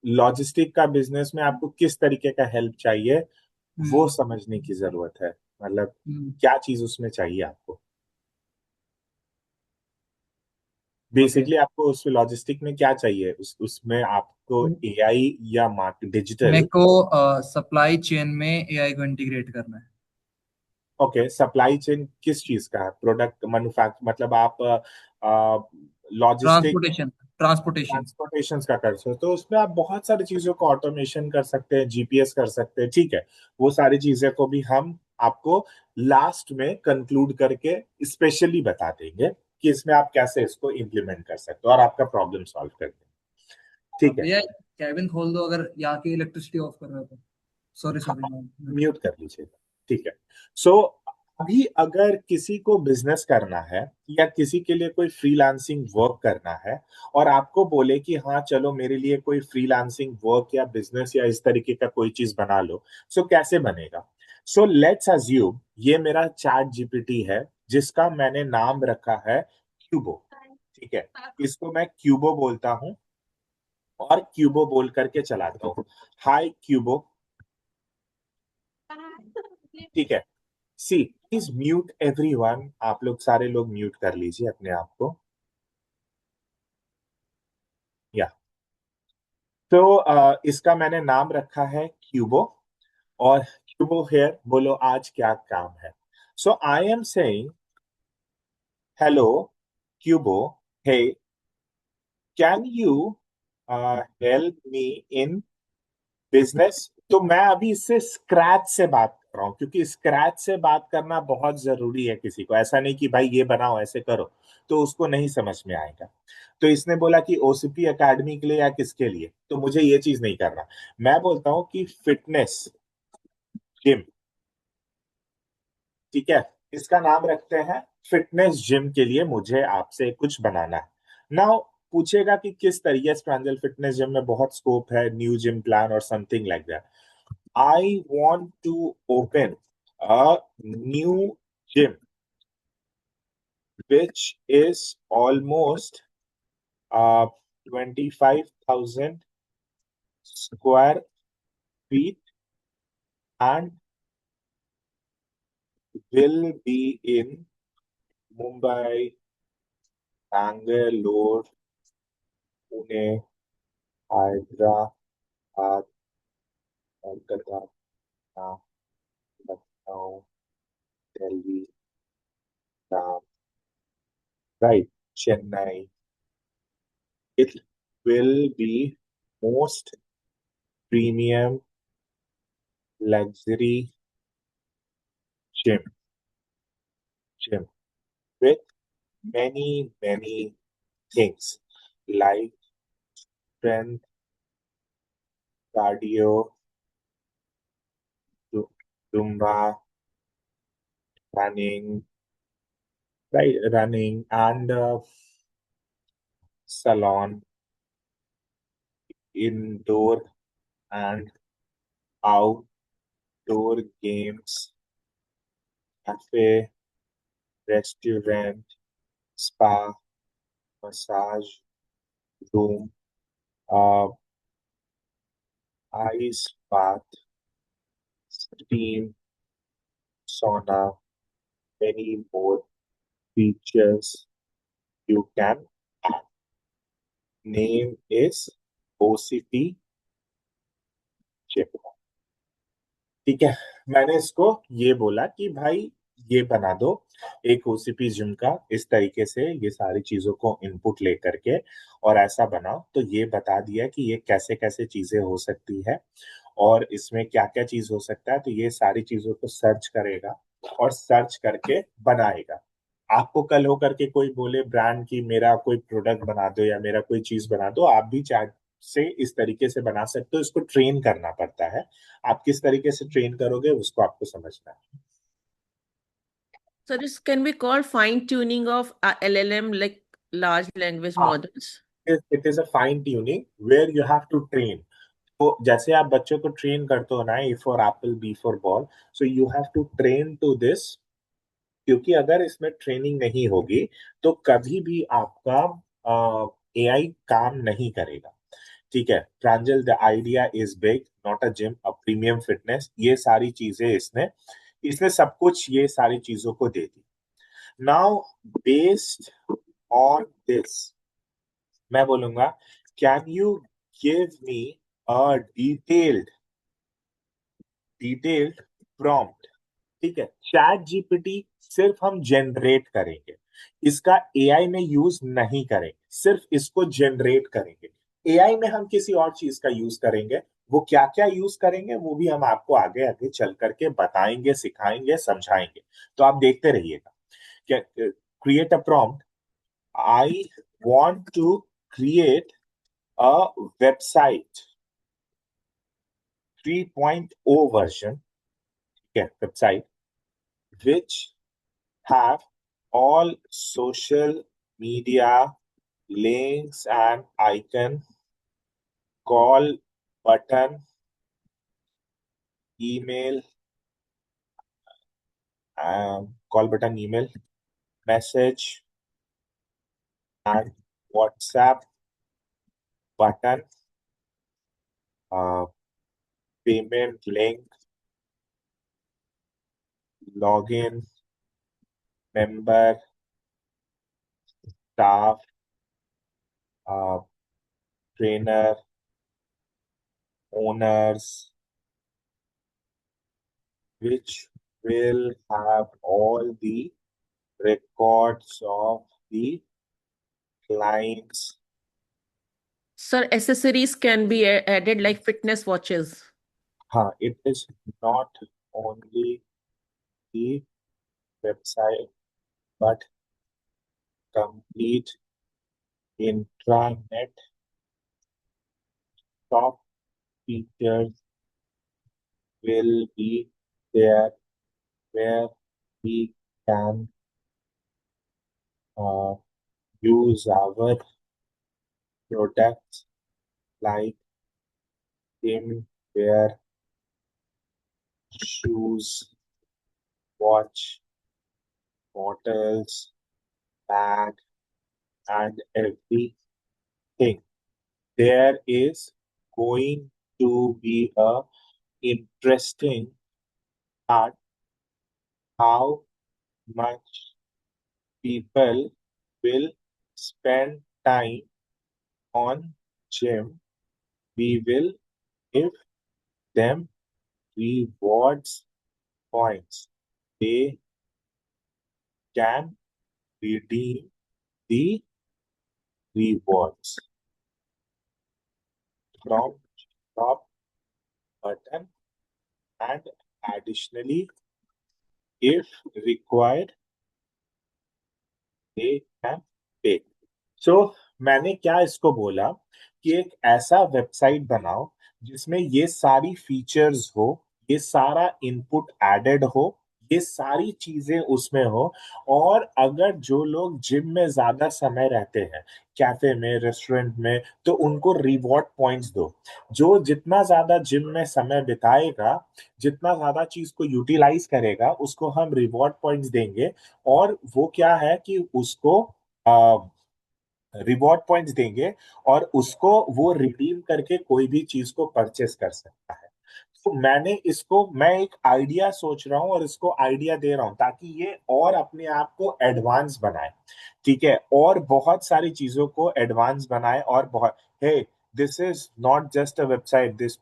लॉजिस्टिक का बिजनेस में आपको किस तरीके का हेल्प चाहिए, वो हम्म। समझने की जरूरत है। मतलब हम्म। क्या चीज उसमें चाहिए आपको। ओके। बेसिकली आपको उस लॉजिस्टिक में क्या चाहिए, उसमें आपको एआई या मार्केट मेरे डिजिटल। को सप्लाई चेन में एआई को इंटीग्रेट करना है। ओके, सप्लाई चेन किस चीज का है? प्रोडक्ट मैन्युफैक्चर, मतलब आप लॉजिस्टिक। ट्रांसपोर्टेशन ट्रांसपोर्टेशन का कर सकते हो, तो उसमें आप बहुत सारी चीजों को ऑटोमेशन कर सकते हैं, जीपीएस कर सकते हैं, ठीक है। वो सारी चीजें को भी हम आपको लास्ट में कंक्लूड करके स्पेशली बता देंगे कि इसमें आप कैसे इसको इम्प्लीमेंट कर सकते हो और आपका प्रॉब्लम सॉल्व कर देंगे, ठीक है। भैया कैबिन खोल दो अगर यहाँ की इलेक्ट्रिसिटी ऑफ कर रहे हो तो। Sorry sorry ma'am. म्यूट कर लीजिएगा, ठीक है। सो अभी अगर किसी को बिजनेस करना है या किसी के लिए कोई फ्रीलांसिंग वर्क करना है और आपको बोले कि हाँ चलो मेरे लिए कोई फ्रीलांसिंग वर्क या बिजनेस या इस तरीके का कोई चीज बना लो, सो कैसे बनेगा। सो लेट्स अज्यूम ये मेरा चैट जीपीटी है जिसका मैंने नाम रखा है क्यूबो, ठीक है। इसको मैं क्यूबो बोलता हूं और क्यूबो बोल करके चलाता हूँ, हाय क्यूबो, ठीक है। सी प्लीज म्यूट एवरीवन, आप लोग सारे लोग म्यूट कर लीजिए अपने आप को, या। तो इसका मैंने नाम रखा है क्यूबो, और क्यूबो हेयर बोलो आज क्या काम है। So I am saying hello Cubo, hey can you help me in business. तो मैं अभी इससे स्क्रैच से बात कर रहा हूँ, क्योंकि स्क्रैच से बात करना बहुत जरूरी है किसी को, ऐसा नहीं कि भाई ये बनाओ ऐसे करो, तो उसको नहीं समझ में आएगा। तो इसने बोला कि ओसीपी एकेडमी के लिए या किसके लिए, तो मुझे ये चीज नहीं करना। मैं बोलता हूँ कि फिटनेस जिम, ठीक है। इसका नाम रखते हैं फिटनेस जिम के लिए मुझे आपसे कुछ बनाना है। नाउ पूछेगा कि किस तरीके से, प्रांजल फिटनेस जिम में बहुत स्कोप है, न्यू जिम प्लान और something like that. I want to open a new gym which is almost 25,000 square feet and will be in Mumbai, Bangalore, Pune, Hyderabad, Kolkata, Lucknow, Delhi, right, Chennai. It will be most premium luxury gym with many things like strength, cardio, zumba, running, right, running, and salon, indoor and outdoor games, cafe, restaurant, spa, massage room, uh, ice bath, steam, sauna, many more features you can add. Name is OCP chip, ठीक है। मैंने इसको ये बोला कि भाई ये बना दो एक ओसीपी जिम का, इस तरीके से ये सारी चीजों को इनपुट लेकर के और ऐसा बनाओ। तो ये बता दिया कि ये कैसे कैसे चीजें हो सकती है और इसमें क्या क्या चीज हो सकता है। तो ये सारी चीजों को सर्च करेगा और सर्च करके बनाएगा। आपको कल हो करके कोई बोले ब्रांड की मेरा कोई प्रोडक्ट बना दो या मेरा कोई चीज बना दो, आप भी चैट से इस तरीके से बना सकते हो। इसको ट्रेन करना पड़ता है, आप किस तरीके से ट्रेन करोगे उसको आपको समझना है। So this can be called fine tuning of LLM, like large language हाँ, models. It is a fine tuning where you have to train. तो जैसे आप बच्चों को ट्रेन करते हो ना, A for apple, B for ball, so you have to train to this. क्योंकि अगर इसमें ट्रेनिंग नहीं होगी तो कभी भी आपका एआई काम नहीं करेगा, ठीक है। Pranjal the idea is big, not a gym, a premium fitness, ये सारी चीजें इसने इसने सब कुछ ये सारी चीजों को दे दी। नाउ बेस्ड ऑन दिस मैं बोलूंगा can you give me a detailed prompt, ठीक है। चैट जीपीटी सिर्फ हम जनरेट करेंगे, इसका एआई में यूज नहीं करेंगे, सिर्फ इसको जनरेट करेंगे। एआई में हम किसी और चीज का यूज करेंगे, वो क्या क्या यूज करेंगे वो भी हम आपको आगे आगे चल करके बताएंगे, सिखाएंगे, समझाएंगे। तो आप देखते रहिएगा। Create a prompt, I want to create a website 3.0 version, okay, website which have all social media links and icon, call button, email, email, message, and WhatsApp button, uh, payment link, login, member, staff, uh, trainer, owners, which will have all the records of the clients. Sir, accessories can be added like fitness watches. It is not only the website, but complete intranet top features will be there, where we can use our products like swimwear, shoes, watch, bottles, bag, and everything. There is going to be a interesting part, how much people will spend time on gym. We will give them rewards points. They can redeem the rewards from top button, and additionally, if required, they can pay. So मैंने क्या इसको बोला कि एक ऐसा website बनाओ जिसमें ये सारी फीचर्स हो, ये सारा इनपुट एडेड हो, ये सारी चीजें उसमें हो। और अगर जो लोग जिम में ज्यादा समय रहते हैं, कैफे में, रेस्टोरेंट में, तो उनको रिवॉर्ड पॉइंट्स दो। जो जितना ज्यादा जिम में समय बिताएगा, जितना ज्यादा चीज को यूटिलाइज करेगा, उसको हम रिवॉर्ड पॉइंट्स देंगे। और वो क्या है कि उसको रिवॉर्ड पॉइंट्स देंगे, और उसको वो रिडीम करके कोई भी चीज को परचेस कर सकता है। तो मैं एक आइडिया सोच रहा हूं और इसको आइडिया दे रहा हूं ताकि ये और अपने आप को एडवांस बनाए। ठीक है, और बहुत सारी चीजों को एडवांस बनाए। और बहुत, हे, this is not just a website. This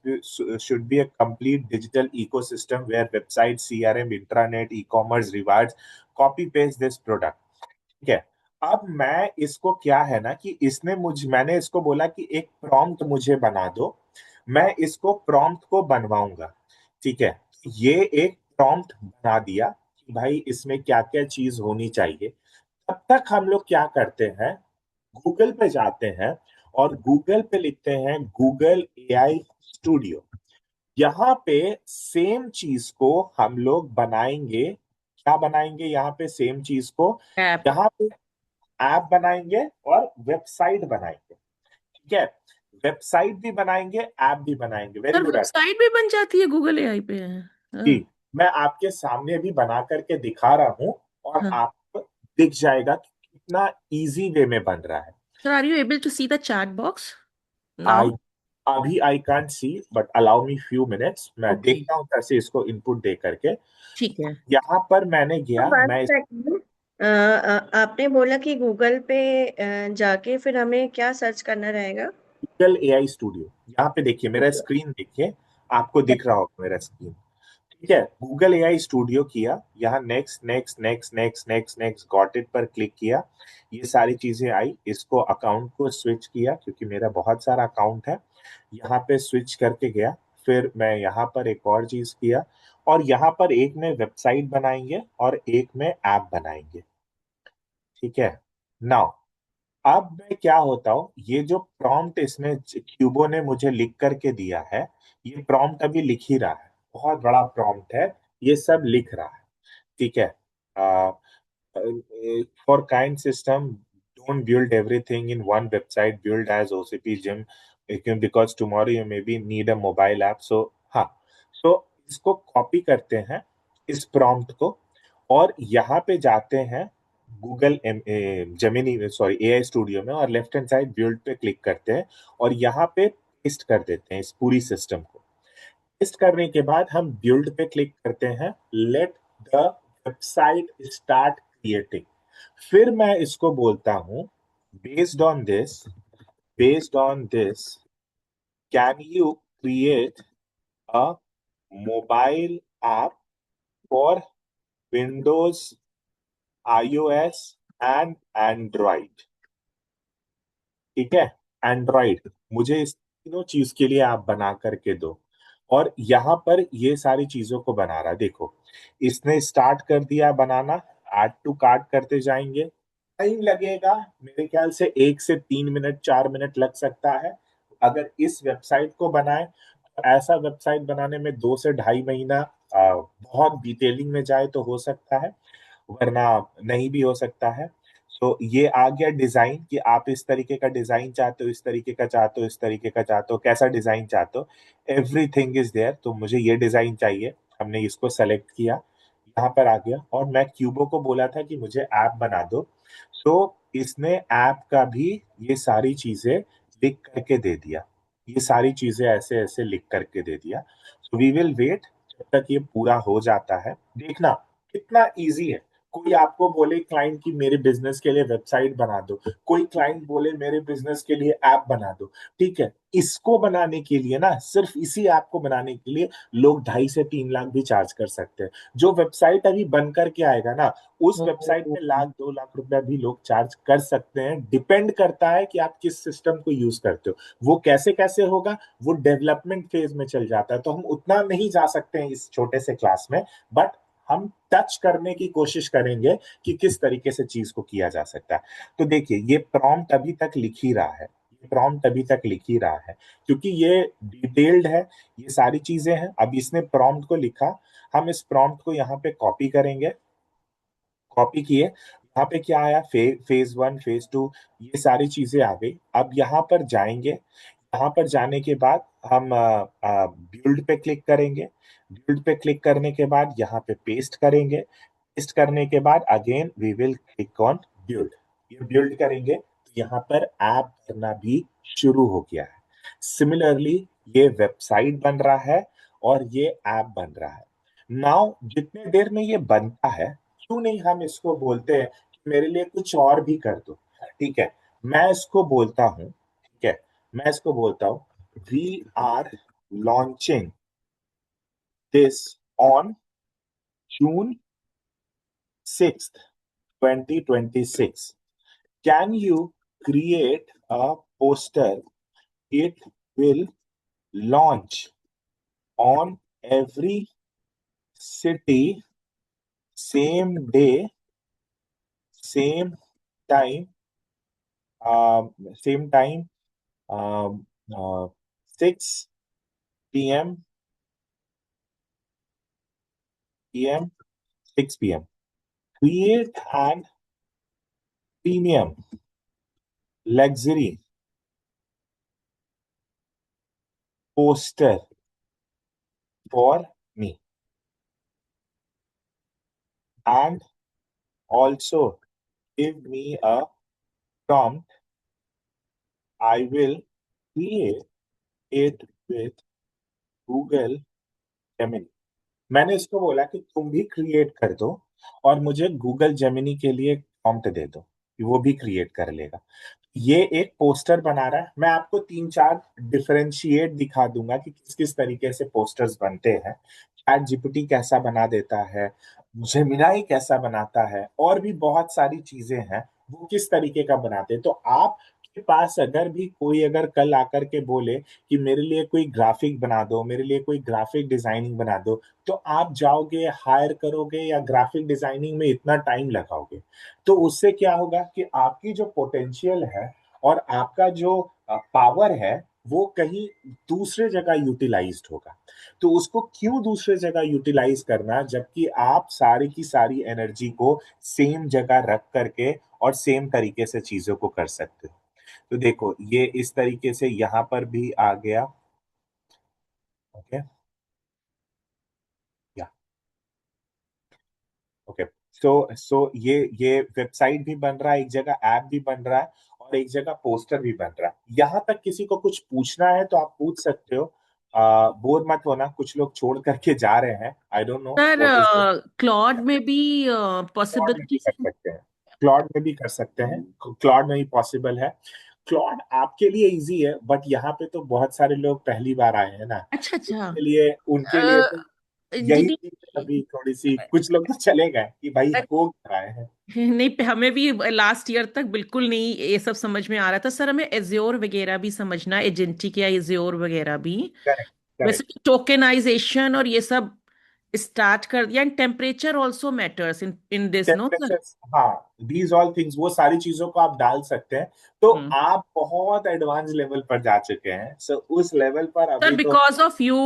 should be a complete digital ecosystem where website, CRM, intranet, e-commerce, rewards, copy paste this product. ठीक है। अब मैं इसको क्या है ना कि मैंने इसको बोला कि एक प्रॉम्प्ट मुझे बना दो। मैं इसको प्रॉम्प्ट को बनवाऊंगा। ठीक है, ये एक प्रॉम्प्ट बना दिया कि भाई इसमें क्या क्या चीज होनी चाहिए। तब तक हम लोग क्या करते हैं, गूगल पे जाते हैं और गूगल पे लिखते हैं गूगल एआई स्टूडियो। यहाँ पे सेम चीज को हम लोग बनाएंगे। क्या बनाएंगे यहाँ पे सेम चीज को? App. यहाँ पे ऐप बनाएंगे और वेबसाइट बनाएंगे। ठीक है, वेबसाइट भी बनाएंगे, ऐप भी बनाएंगे। Very sir, good. वेबसाइट भी बन जाती है गूगल एआई पे? जी, हाँ, मैं आपके सामने भी बना करके दिखा रहा हूं, और हाँ। आपको दिख जाएगा कि कितना इजी वे में बन रहा है। Sir, are you able to see the chat box I now? अभी I can't see, but allow me few minutes. मैं Okay. देखता हूँ कैसे इसको इनपुट दे करके। ठीक है। यहाँ पर मैंने गया, वन मैं सेकंड, आपने बोला कि गूगल पे जाके फिर हमें क्या सर्च करना रहेगा? गूगल एआई स्टूडियो, यहाँ पे देखिए, मेरा Okay. स्क्रीन देखिए, आपको दिख रहा होगा मेरा स्क्रीन। ठीक है, गूगल एआई स्टूडियो किया, यहाँ next next next next next next got it पर क्लिक किया, ये सारी चीजें आई, इसको अकाउंट को स्विच किया क्योंकि मेरा बहुत सारा अकाउंट है, यहाँ पे स्विच करके गया, फिर मैं यहाँ पर एक और चीज किया, और यहाँ पर एक में वेबसाइट बनाएंगे और एक में ऐप बनाएंगे। ठीक है, नाउ अब मैं क्या होता हूँ, ये जो प्रॉम्प्ट इसने क्यूबो ने मुझे लिख करके दिया है, ये प्रॉम्प्ट अभी लिख ही रहा है, बहुत बड़ा प्रॉम्प्ट है, ये सब लिख रहा है। ठीक है, for kind system, don't build everything in one website, build as OCP gym, because tomorrow you maybe need a mobile app. So हाँ, so इसको कॉपी करते हैं इस प्रॉम्प्ट को, और यहाँ पे जाते हैं Google Gemini, sorry AI studio में, और लेफ्ट हैंड साइड बिल्ड पे क्लिक करते हैं और यहाँ पे पेस्ट कर देते हैं इस पूरी सिस्टम को। पेस्ट करने के बाद हम बिल्ड पे क्लिक करते हैं, let the website start creating. फिर मैं इसको बोलता हूं, based on this, based on this, can you create a mobile app for Windows, iOS and Android. ठीक है, एंड्रॉइड, मुझे इस तीनों चीज के लिए आप बना करके दो, और यहां पर ये सारी चीजों को बना रहा, देखो इसने स्टार्ट कर दिया बनाना, ऐड टू कार्ट करते जाएंगे, टाइम लगेगा मेरे ख्याल से 1 से 3 मिनट 4 मिनट लग सकता है। अगर इस वेबसाइट को बनाए तो ऐसा वेबसाइट बनाने में 2 से ढाई महीना, बहुत डिटेलिंग में जाए तो हो सकता है, वरना नहीं भी हो सकता है। तो ये आ गया डिजाइन, कि आप इस तरीके का डिजाइन चाहते हो, इस तरीके का चाहते हो, इस तरीके का चाहते हो, कैसा डिजाइन चाहते हो, एवरीथिंग इज देयर। तो मुझे ये डिजाइन चाहिए, हमने इसको सेलेक्ट किया, यहाँ पर आ गया, और मैं क्यूबो को बोला था कि मुझे ऐप बना दो, तो इसने ऐप का भी ये सारी चीजें लिख करके दे दिया, ये सारी चीजें ऐसे ऐसे लिख करके दे दिया। सो वी विल वेट जब तक ये पूरा हो जाता है। देखना कितना इजी है, कोई आपको बोले क्लाइंट की मेरे बिजनेस के लिए वेबसाइट बना दो, कोई क्लाइंट बोले मेरे बिजनेस के लिए ऐप बना दो, ठीक है, इसको बनाने के लिए ना, सिर्फ इसी ऐप को बनाने के लिए लोग 2.5 से 3 लाख भी चार्ज कर सकते हैं। जो वेबसाइट अभी बन करके आएगा ना, उस वेबसाइट पे 1-2 लाख रुपया भी लोग चार्ज कर सकते हैं, डिपेंड करता है कि आप किस सिस्टम को यूज करते हो। वो कैसे कैसे होगा, वो डेवलपमेंट फेज में चल जाता है, तो हम उतना नहीं जा सकते हैं इस छोटे से क्लास में, बट हम टच करने की कोशिश करेंगे कि किस तरीके से चीज को किया जा सकता है। तो देखिए, ये प्रॉम्प्ट अभी तक लिख ही रहा है, ये प्रॉम्प्ट अभी तक लिख ही रहा है, क्योंकि ये डिटेल्ड है, ये सारी चीजें हैं। अब इसने प्रॉम्प्ट को लिखा, हम इस प्रॉम्प्ट को यहाँ पे कॉपी करेंगे, कॉपी किए, यहाँ पे क्या आया, फेज 1 फेज 2, ये सारी चीजें आ गई। अब यहाँ पर जाएंगे, यहाँ पर जाने के बाद हम बिल्ड पे क्लिक करेंगे, बिल्ड पे क्लिक करने के बाद यहाँ पे पेस्ट करेंगे, पेस्ट करने के बाद again we will click on build, ये बिल्ड करेंगे तो यहाँ पर ऐप बनना भी शुरू हो गया है। सिमिलरली ये वेबसाइट बन रहा है और ये ऐप बन रहा है। नाउ जितने देर में ये बनता है, क्यों नहीं हम इसको बोलते हैं कि मेरे लिए कुछ और भी कर दो। ठीक है, मैं इसको बोलता हूँ, ठीक है, मैं इसको बोलता हूँ, we are launching this on June 6th 2026, can you create a poster, it will launch on every city, same day, same time, same time, um, 6 p.m. p.m. 6 p.m. Create an premium luxury poster for me, and also give me a prompt. I will create it with Google Gemini. मैंने इसको बोला कि तुम भी create कर दो और मुझे गूगल जेमिनी के लिए प्रॉम्प्ट दे दो। वो भी क्रिएट कर लेगा। ये एक पोस्टर बना रहा है, मैं आपको 3-4 डिफरेंशिएट दिखा दूंगा कि किस किस तरीके से पोस्टर्स बनते हैं। चैट जीपीटी कैसा बना देता है, जेमिनाई कैसा बनाता है, और भी बहुत सारी चीजें हैं वो किस तरीके का बनाते हैं। तो आपके पास अगर भी कोई अगर कल आकर के बोले कि मेरे लिए कोई ग्राफिक बना दो, मेरे लिए कोई ग्राफिक डिजाइनिंग बना दो, तो आप जाओगे हायर करोगे या ग्राफिक डिजाइनिंग में इतना टाइम लगाओगे। तो उससे क्या होगा कि आपकी जो पोटेंशियल है और आपका जो पावर है वो कहीं दूसरे जगह यूटिलाइज्ड होगा। तो उसको क्यों दूसरे जगह यूटिलाइज करना, जबकि आप सारी की सारी एनर्जी को सेम जगह रख करके और सेम तरीके से चीजों को कर सकते हो। तो देखो ये इस तरीके से यहां पर भी आ गया। ओके, या ओके। सो ये वेबसाइट भी बन रहा है, एक जगह ऐप भी बन रहा है, और एक जगह पोस्टर भी बन रहा है। यहां तक किसी को कुछ पूछना है तो आप पूछ सकते हो। बोर मत होना, कुछ लोग छोड़ करके जा रहे हैं, I don't know sir what is. Claude में भी क्लॉड में भी पॉसिबिलिटीज। कर सकते हैं, क्लॉड में भी कर सकते हैं, क्लॉड में भी पॉसिबल है। क्लॉड आपके लिए इजी है, बट यहाँ पे तो बहुत सारे लोग पहली बार आए हैं ना, अच्छा अच्छा। उनके लिए तो जी यही नहीं। चीज अभी थोड़ी सी, कुछ लोग तो चले गए कि भाई हो क्या रहा है। नहीं, हमें भी लास्ट ईयर तक बिल्कुल नहीं ये सब समझ में आ रहा था सर। हमें एज्योर वगैरह भी समझना, एजेंटिक या एज्योर वगैरह भी। करेक्ट, वैसे करेक्ट। टोकेनाइजेशन और ये सब स्टार्ट कर दिया। And temperature also matters in in this, no sir? Temperature, हाँ, दीज ऑल थिंग्स, वो सारी चीजों को आप डाल सकते हैं। तो आप बहुत एडवांस लेवल पर जा चुके हैं, सो उस लेवल पर सर अभी तो। बिकॉज ऑफ यू,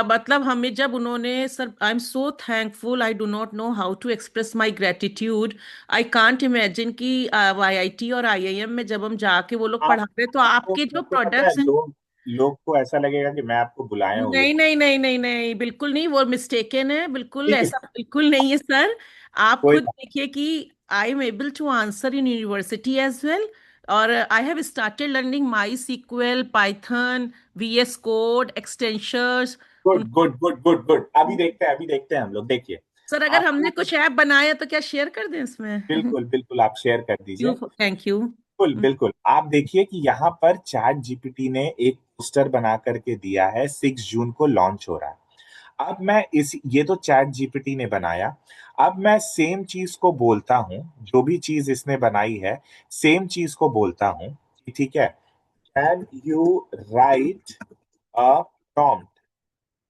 मतलब हमें जब उन्होंने, sir I am so thankful, I do not know how to express my gratitude. I can't imagine कि आईआईटी और आईआईएम में जब हम जाके वो लोग पढ़ा रहे तो आपको आपके जो आपको पता है, प्रोडक्ट्स हैं। लोग को ऐसा लगेगा कि मैं आपको बुलाया हूँ ये। नहीं नहीं नहीं नहीं नहीं, बिल्कुल नहीं, वो मिस्टेकन है, बिल्कुल ठीक है, ऐसा बिल्कुल नहीं है सर। आप कोई खुद बात देखिए कि I am able to answer in university as well. और I have started learning my sequel, Python, VS code, extensions. Good good good good good. अभी देखते हैं हम लोग, देखिए। सर अगर हमने आपको कुछ ऐप बनाया तो क्या शेयर कर दें इसमें? बिल्कुल बिल्कुल आप शेयर कर दीजिए। You, thank you. बिल्कुल बिल्कुल, आप देखिए कि यहाँ पर चैट जीपीटी ने एक पोस्टर बना करके दिया है, 6 जून को लॉन्च हो रहा है। अब मैं इस ये तो चैट जीपीटी ने बनाया। अब मैं सेम चीज को बोलता हूँ, जो भी चीज इसने बनाई है सेम चीज को बोलता हूँ कि ठीक है, can you right a prompt,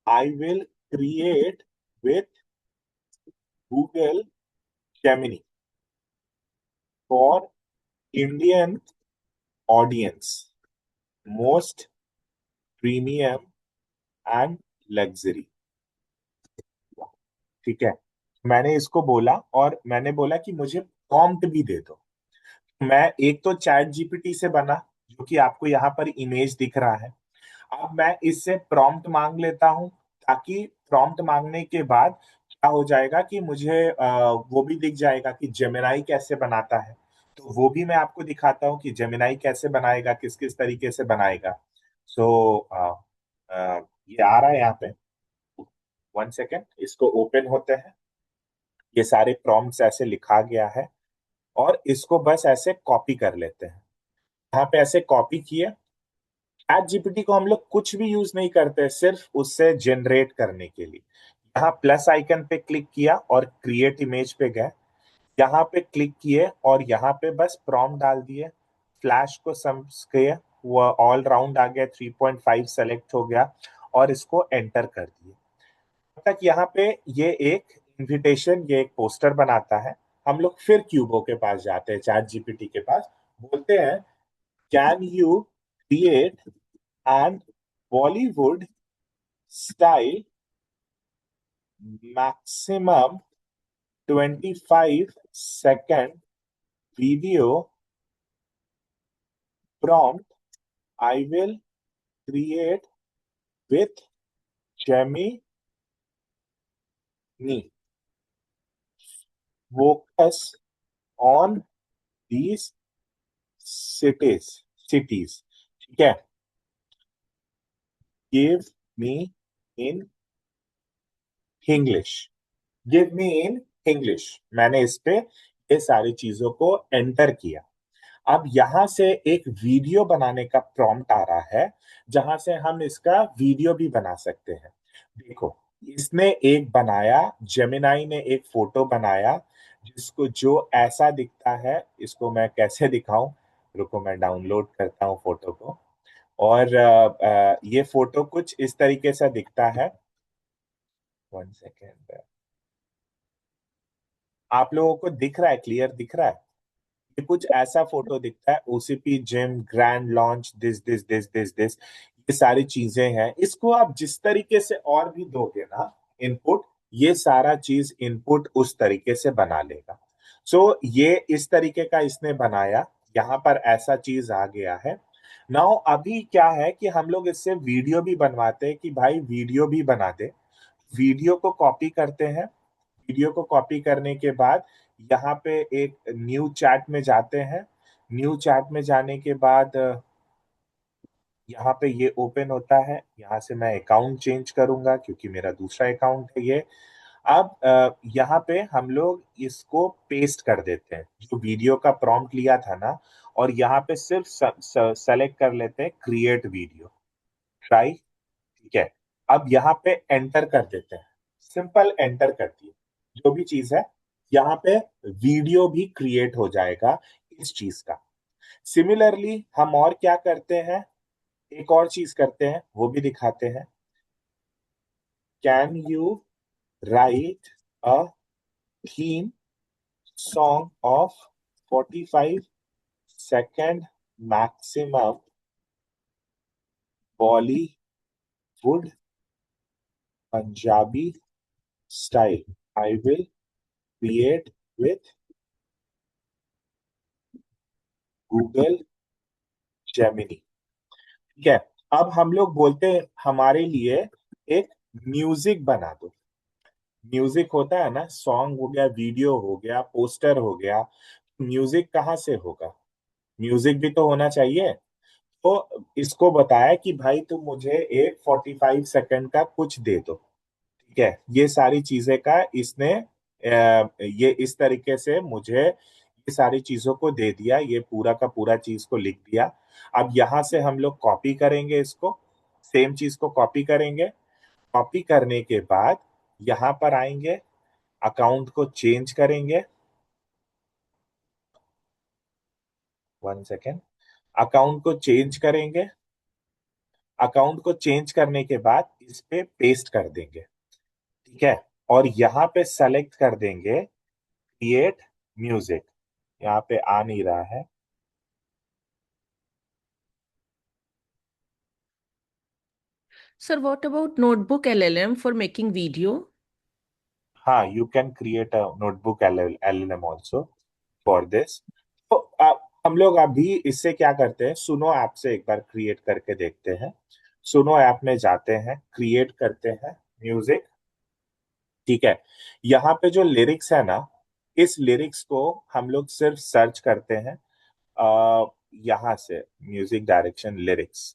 I will create with Google Gemini for Indian audience, most premium and luxury. ठीक है, मैंने इसको बोला और मैंने बोला कि मुझे प्रॉम्प्ट भी दे दो। मैं एक तो चैट जीपीटी से बना, जो कि आपको यहाँ पर इमेज दिख रहा है। अब मैं इससे प्रॉम्प्ट मांग लेता हूँ, ताकि प्रॉम्प्ट मांगने के बाद क्या हो जाएगा कि मुझे वो भी दिख जाएगा कि जेमिनाई कैसे बनाता है। तो वो भी मैं आपको दिखाता हूँ कि जेमिनाई कैसे बनाएगा, किस किस तरीके से बनाएगा। सो ये आ रहा है यहाँ पे, 1 सेकेंड, इसको ओपन होते हैं। ये सारे प्रॉम्प्ट्स ऐसे लिखा गया है, और इसको बस ऐसे कॉपी कर लेते हैं। यहाँ पे ऐसे कॉपी किए। चैट जीपीटी को हम लोग कुछ भी यूज नहीं करते, सिर्फ उससे जनरेट करने के लिए। यहाँ प्लस आइकन पे क्लिक किया और क्रिएट इमेज पे गए। यहाँ पे क्लिक किए और यहाँ पे बस प्रॉम्प्ट डाल दिए, फ्लैश को समझ किए, वो ऑल राउंड आ गया, 3.5 सेलेक्ट हो गया, और इसको एंटर कर दिए। तब तक यहाँ पे ये एक इनविटेशन, ये एक पोस्टर बनाता है। हम लोग फिर क्यूबो के पास जाते हैं, चैट जीपीटी के पास, बोलते हैं can you create an Bollywood style maximum 25 second video prompt, I will create with Gemini, focus on these cities, ठीक है। give me in English, give me in English। मैंने इस पे ये सारी चीजों को एंटर किया। अब यहां से एक वीडियो बनाने का प्रॉम्प्ट आ रहा है, जहां से हम इसका वीडियो भी बना सकते हैं। देखो, इसने एक बनाया, जेमिनाई ने एक फोटो बनाया जिसको जो ऐसा दिखता है। इसको मैं कैसे दिखाऊं, रुको मैं डाउनलोड करता हूं फोटो को। और ये फोटो कुछ इस तरीके से दिखता है। 1 सेकेंड, आप लोगों को दिख रहा है, क्लियर दिख रहा है? ये कुछ ऐसा फोटो दिखता है, OCP gym grand launch, this this this this this, ये सारी चीजें हैं। इसको आप जिस तरीके से और भी दोगे ना इनपुट, ये सारा चीज इनपुट उस तरीके से बना लेगा। सो ये इस तरीके का इसने बनाया, यहाँ पर ऐसा चीज आ गया है। नाउ अभी क्या है कि हम लोग इससे वीडियो भी बनवाते हैं कि भाई वीडियो भी बना दे। वीडियो को कॉपी करते हैं। वीडियो को कॉपी करने के बाद यहाँ पे एक न्यू चैट में जाते हैं। न्यू चैट में जाने के बाद यहाँ पे ये ओपन होता है। यहाँ से मैं अकाउंट चेंज करूंगा क्योंकि मेरा दूसरा अकाउंट है ये। अब यहाँ पे हम लोग इसको पेस्ट कर देते हैं, जो वीडियो का प्रॉम्प्ट लिया था ना, और यहाँ पे सिर्फ सेलेक्ट कर लेते हैं क्रिएट वीडियो, ट्राई। ठीक है, अब यहाँ पे एंटर कर देते हैं, सिंपल एंटर कर दिए जो भी चीज है। यहाँ पे वीडियो भी क्रिएट हो जाएगा इस चीज का। सिमिलरली हम और क्या करते हैं, एक और चीज करते हैं, वो भी दिखाते हैं। Can you right a theme song of 45 second maximum Bollywood Punjabi style, I will create with Google Gemini. ठीक है, अब हम लोग बोलते हैं हमारे लिए एक म्यूजिक बना दो। म्यूजिक होता है ना, सॉन्ग हो गया, वीडियो हो गया, पोस्टर हो गया, म्यूजिक कहाँ से होगा? म्यूजिक भी तो होना चाहिए। तो इसको बताया कि भाई तुम मुझे एक 45 सेकंड का कुछ दे दो। ठीक है, ये सारी चीजें का इसने ये इस तरीके से मुझे ये सारी चीजों को दे दिया, ये पूरा का पूरा चीज को लिख दिया। अब यहां से हम लोग कॉपी करेंगे इसको, सेम चीज को कॉपी करेंगे। कॉपी करने के बाद यहां पर आएंगे, अकाउंट को चेंज करेंगे। 1 सेकेंड, अकाउंट को चेंज करेंगे। अकाउंट को चेंज करने के बाद इस पे पेस्ट कर देंगे। ठीक है, और यहाँ पे सेलेक्ट कर देंगे क्रिएट म्यूजिक। यहाँ पे आ नहीं रहा है। Sir, what about Notebook LLM for making video? हाँ, you can create a notebook LLM also for this. तो हम लोग अभी इससे क्या करते हैं, सुनो ऐप से एक बार क्रिएट करके देखते हैं। सुनो ऐप में जाते हैं, क्रिएट करते हैं म्यूजिक। ठीक है, यहाँ पे जो लिरिक्स है ना, इस लिरिक्स को हम लोग सिर्फ सर्च करते हैं यहाँ से, म्यूजिक डायरेक्शन लिरिक्स।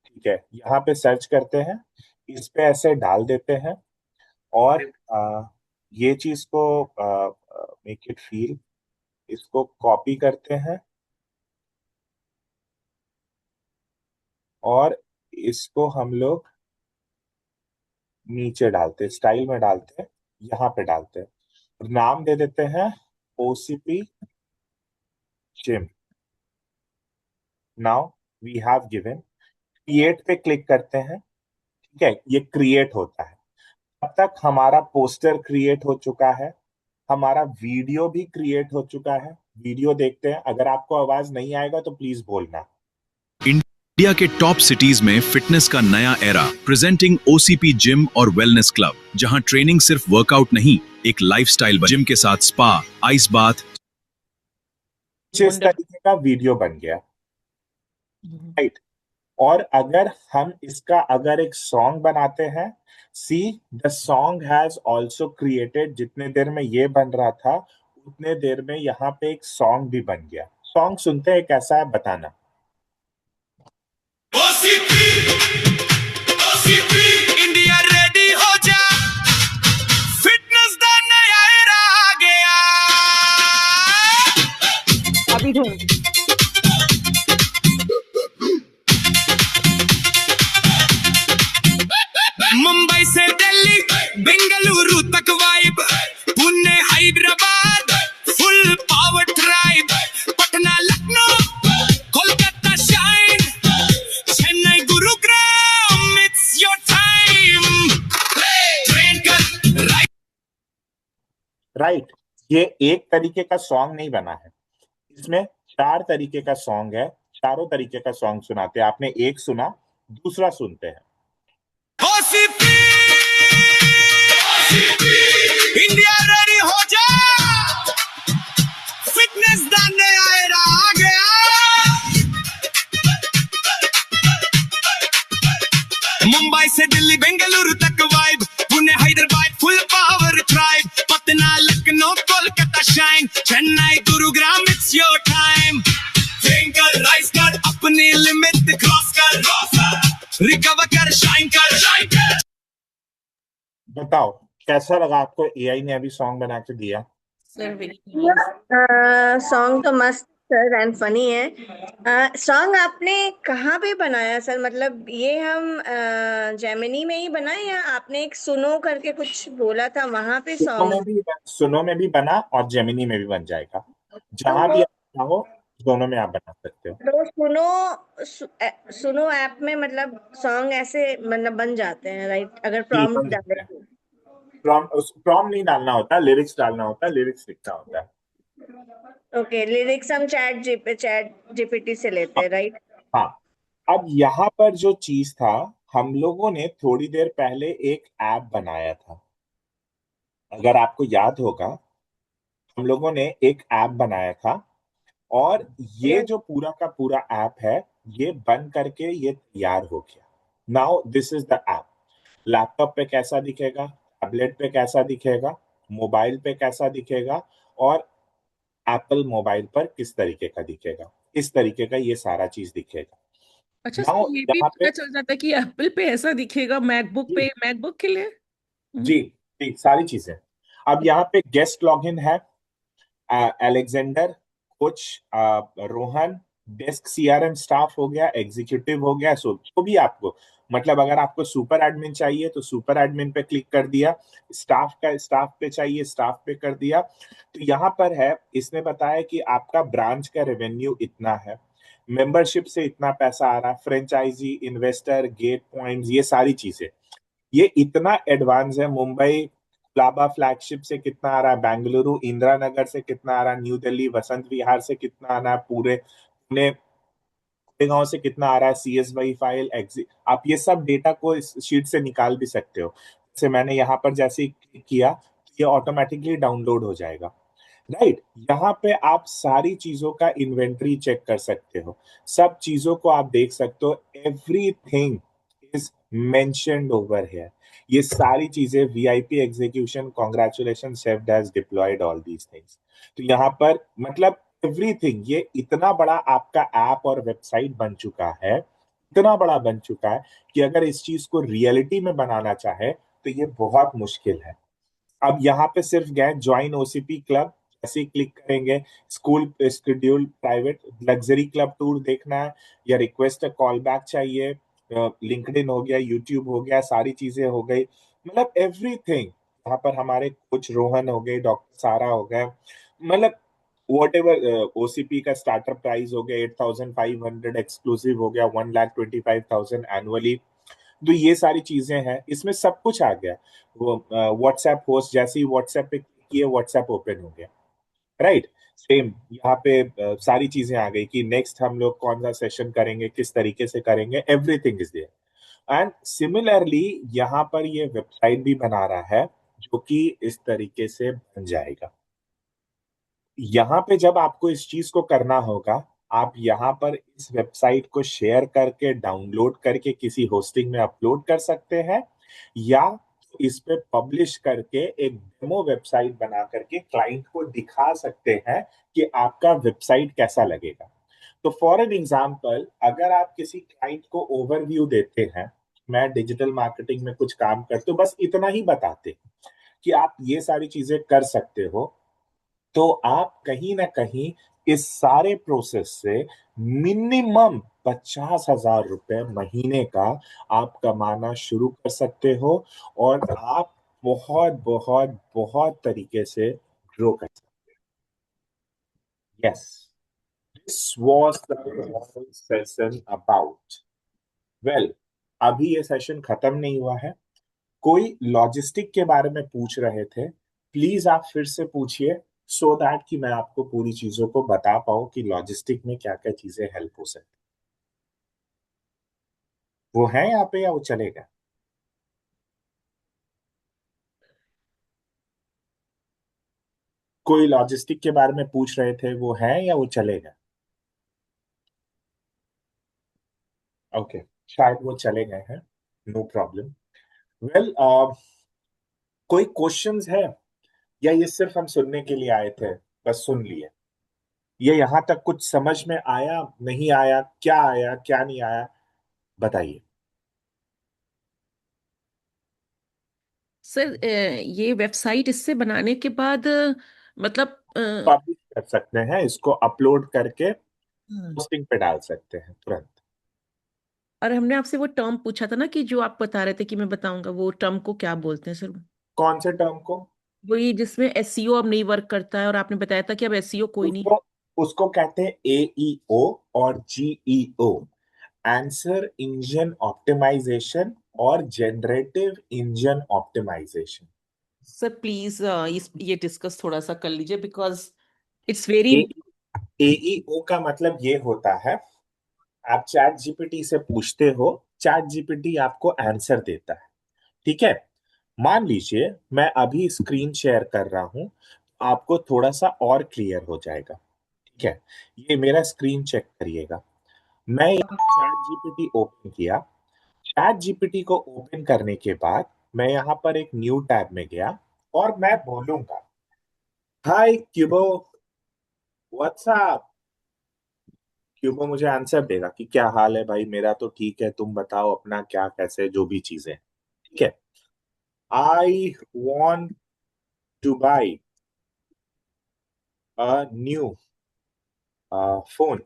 ठीक है, यहाँ पे सर्च करते हैं, इस पे ऐसे डाल देते हैं, और ये चीज को मेक इट फील, इसको कॉपी करते हैं और इसको हम लोग नीचे डालते हैं, स्टाइल में डालते हैं, यहाँ पे डालते हैं, नाम दे देते हैं OCP gym. Now we have given, create पे क्लिक करते हैं। ठीक है, ये क्रिएट होता है। अब तक हमारा पोस्टर क्रिएट हो चुका है, हमारा वीडियो भी क्रिएट हो चुका है। वीडियो देखते हैं, अगर आपको आवाज नहीं आएगा तो प्लीज बोलना। इंडिया के टॉप सिटीज में फिटनेस का नया एरा, प्रेजेंटिंग ओसीपी जिम और वेलनेस क्लब, जहां ट्रेनिंग सिर्फ वर्कआउट नहीं, एक लाइफस्टाइल जिम के साथ स्पा, आइस बाथ। इस तरीके का वीडियो बन गया, राइट। और अगर हम इसका अगर एक सॉन्ग बनाते हैं, see the song has also created, जितने देर में ये बन रहा था उतने देर में यहाँ पे एक सॉन्ग भी बन गया। सॉन्ग सुनते हैं कैसा है, बताना। इंडिया रेडी हो जा, फिटनेस दा नया era बेंगलुरु तक vibe, Pune Hyderabad full power tribe, Patna Lucknow Kolkata shine, Chennai Gurugram it's your time, train कर राइट। राइट, ये एक तरीके का सॉन्ग नहीं बना है, इसमें 4 तरीके का सॉन्ग है, चारों तरीके का सॉन्ग सुनाते हैं। आपने एक सुना, दूसरा सुनते हैं। ओसीपी इंडिया रेडी हो जा, फिटनेस दा नया एरा आ गया, मुंबई से दिल्ली बेंगलुरु तक vibe, Pune Hyderabad full power tribe, Patna Lucknow Kolkata shine, Chennai Gurugram it's your time, twinkle rise कर, अपनी लिमिट क्रॉस कर, रिकवर कर, शाइन कर, शाइन कर। बताओ कैसा लगा आपको, एआई ने अभी सॉन्ग बना के दिया? सॉन्ग तो मस्त सर एंड फनी है। सॉन्ग आपने कहाँ पे बनाया सर? मतलब ये हम जेमिनी में ही बनाए या आपने एक सुनो करके कुछ बोला था वहां पे सॉन्ग? सुनो में भी बना और जेमिनी में भी बन जाएगा, जहां भी आप चाहो दोनों में आप बना सकते हो। तो सुनो ऐप में मतलब सॉन्ग ऐसे मतलब बन जाते हैं राइट, अगर प्रॉम्प्ट डाले तो? प्रॉम्प्ट नहीं डालना होता, लिरिक्स डालना होता है, लिरिक्स लिखना होता है। ओके, लिरिक्स हम चैट जीपीटी से लेते हैं राइट? हाँ, अब यहाँ पर जो चीज था, हम लोगों ने थोड़ी देर पहले एक ऐप बनाया था, अगर आपको याद होगा, हम लोगों ने एक ऐप बनाया था, और ये जो पूरा का पूरा ऐप है, ये बन करके ये तैयार हो गया। Now this is the app. Laptop पे कैसा दिखेगा, टैबलेट पे कैसा दिखेगा, मोबाइल पे कैसा दिखेगा, और एप्पल मोबाइल पर किस तरीके का दिखेगा, इस तरीके का ये सारा चीज दिखेगा। अच्छा, नाउ ये भी यहाँ पता पे चल जाता है कि एप्पल पे ऐसा दिखेगा, मैकबुक पे, मैकबुक के लिए? जी जी, सारी चीजें। अब यहाँ पे गेस्ट लॉगिन है, Alexander, coach, Rohan, desk CRM staff हो गया, एग्जीक्यूटिव हो गया, सो तो भी आपको मतलब अगर आपको सुपर एडमिन चाहिए तो सुपर एडमिन पे क्लिक कर दिया, स्टाफ पे चाहिए, स्टाफ पे कर दिया। तो यहाँ पर है, इसने बताया कि आपका ब्रांच का रेवेन्यू इतना है, मेंबरशिप से इतना पैसा आ रहा है, फ्रेंचाइजी, इन्वेस्टर, गेट पॉइंट्स, ये सारी चीजें, ये इतना एडवांस है। मुंबई लाबा फ्लैगशिप से कितना आ रहा है, बेंगलुरु इंदिरा नगर से कितना आ रहा है, न्यू दिल्ली वसंत विहार से कितना आना है, पूरे पुणे गांव से कितना आ रहा है, CSV फाइल एग्जिट, आप ये सब डेटा को इस शीट से निकाल भी सकते हो। जैसे मैंने यहाँ पर जैसे ही क्लिक किया, ये ऑटोमेटिकली डाउनलोड हो जाएगा। राइट, यहाँ पे आप सारी चीजों का इन्वेंट्री चेक कर सकते हो, सब चीजों को आप देख सकते हो, everything is mentioned over here. ये सारी चीजें VIP execution, congratulation chef has deployed all these things. तो यहाँ पर मतलब एवरीथिंग, ये इतना बड़ा आपका ऐप और वेबसाइट बन चुका है, इतना बड़ा बन चुका है कि अगर इस चीज को रियलिटी में बनाना चाहे तो ये बहुत मुश्किल है। अब यहाँ पे सिर्फ गए ज्वाइन OCP क्लब, ऐसे ही क्लिक करेंगे, school schedule private luxury club tour देखना है, या रिक्वेस्ट कॉल बैक चाहिए, लिंक्डइन हो गया, यूट्यूब हो गया, सारी चीजें हो गई, मतलब एवरीथिंग। यहाँ पर हमारे कुछ रोहन हो गए, डॉक्टर सारा हो गए, मतलब वॉट एवर, OCP का स्टार्टर प्राइस हो गया 8,500, एक्सक्लूसिव हो गया 1,25,000 एनुअली। तो ये सारी चीजें हैं, इसमें सब कुछ आ गया। वो व्हाट्सएप होस्ट, जैसे ही व्हाट्सएप पे क्लिक किए व्हाट्सएप ओपन हो गया, राइट। सेम यहाँ पे सारी चीजें आ गई कि नेक्स्ट हम लोग कौन सा सेशन करेंगे, किस तरीके से करेंगे, everything is there. And similarly यहाँ पर ये वेबसाइट भी बना रहा है जो कि इस तरीके से बन जाएगा। यहाँ पे जब आपको इस चीज को करना होगा, आप यहाँ पर इस वेबसाइट को शेयर करके, डाउनलोड करके किसी होस्टिंग में अपलोड कर सकते हैं, या इस पे पब्लिश करके एक डेमो वेबसाइट बना करके क्लाइंट को दिखा सकते हैं कि आपका वेबसाइट कैसा लगेगा। तो फॉर एन एग्जाम्पल, अगर आप किसी क्लाइंट को ओवरव्यू देते हैं, मैं डिजिटल मार्केटिंग में कुछ काम करते हो, बस इतना ही बताते कि आप ये सारी चीजें कर सकते हो, तो आप कहीं ना कहीं इस सारे प्रोसेस से मिनिमम 50,000 रुपए महीने का आप कमाना शुरू कर सकते हो, और आप बहुत बहुत बहुत तरीके से ग्रो कर सकते हैं। Yes, this was the session about, well, अभी ये सेशन खत्म नहीं हुआ है। कोई लॉजिस्टिक के बारे में पूछ रहे थे, प्लीज आप फिर से पूछिए, सो दैट कि मैं आपको पूरी चीजों को बता पाऊं कि लॉजिस्टिक में क्या क्या चीजें हेल्प हो सकती। वो है यहाँ पे या वो चलेगा? कोई लॉजिस्टिक के बारे में पूछ रहे थे, वो है या वो चलेगा? ओके, शायद वो चले गए हैं, नो प्रॉब्लम। वेल, कोई क्वेश्चंस है या ये सिर्फ हम सुनने के लिए आए थे, बस सुन लिए? ये यहाँ तक कुछ समझ में आया, नहीं आया, क्या नहीं आया, बताइए। सर ये वेबसाइट इससे बनाने के बाद मतलब पब्लिश कर सकते हैं इसको, अपलोड करके हाँ। पोस्टिंग पे डाल सकते हैं तुरंत। और हमने आपसे वो टर्म पूछा था ना कि जो आप बता रहे थे कि मैं बताऊंगा, वो टर्म को क्या बोलते हैं सर? कौन से टर्म को? वही जिसमें एसईओ अब नहीं वर्क करता है और आपने बताया था कि अब एसईओ कोई नहीं। उसको उसको कहते हैं एईओ और जीईओ, आंसर इंजन ऑप्टिमाइजेशन और generative engine optimisation. Sir please ये डिस्कस थोड़ा सा कर लीजिए, बिकॉज इट्स वेरी। एईओ का मतलब ये होता है, आप चैट जीपीटी से पूछते हो, चैट जीपीटी आपको आंसर देता है। ठीक है, मान लीजिए मैं अभी स्क्रीन शेयर कर रहा हूं, आपको थोड़ा सा और क्लियर हो जाएगा। ठीक है, ये मेरा स्क्रीन चेक करिएगा। मैं यहाँ चैट जीपीटी ओपन किया, चैट जीपीटी को ओपन करने के बाद मैं यहाँ पर एक न्यू टैब में गया और मैं बोलूंगा, हाय क्यूबो, व्हाट्सअप। क्यूबो मुझे आंसर देगा कि क्या हाल है भाई, मेरा तो ठीक है, तुम बताओ अपना, क्या कैसे, जो भी चीजें। ठीक है, I want two by a new phone,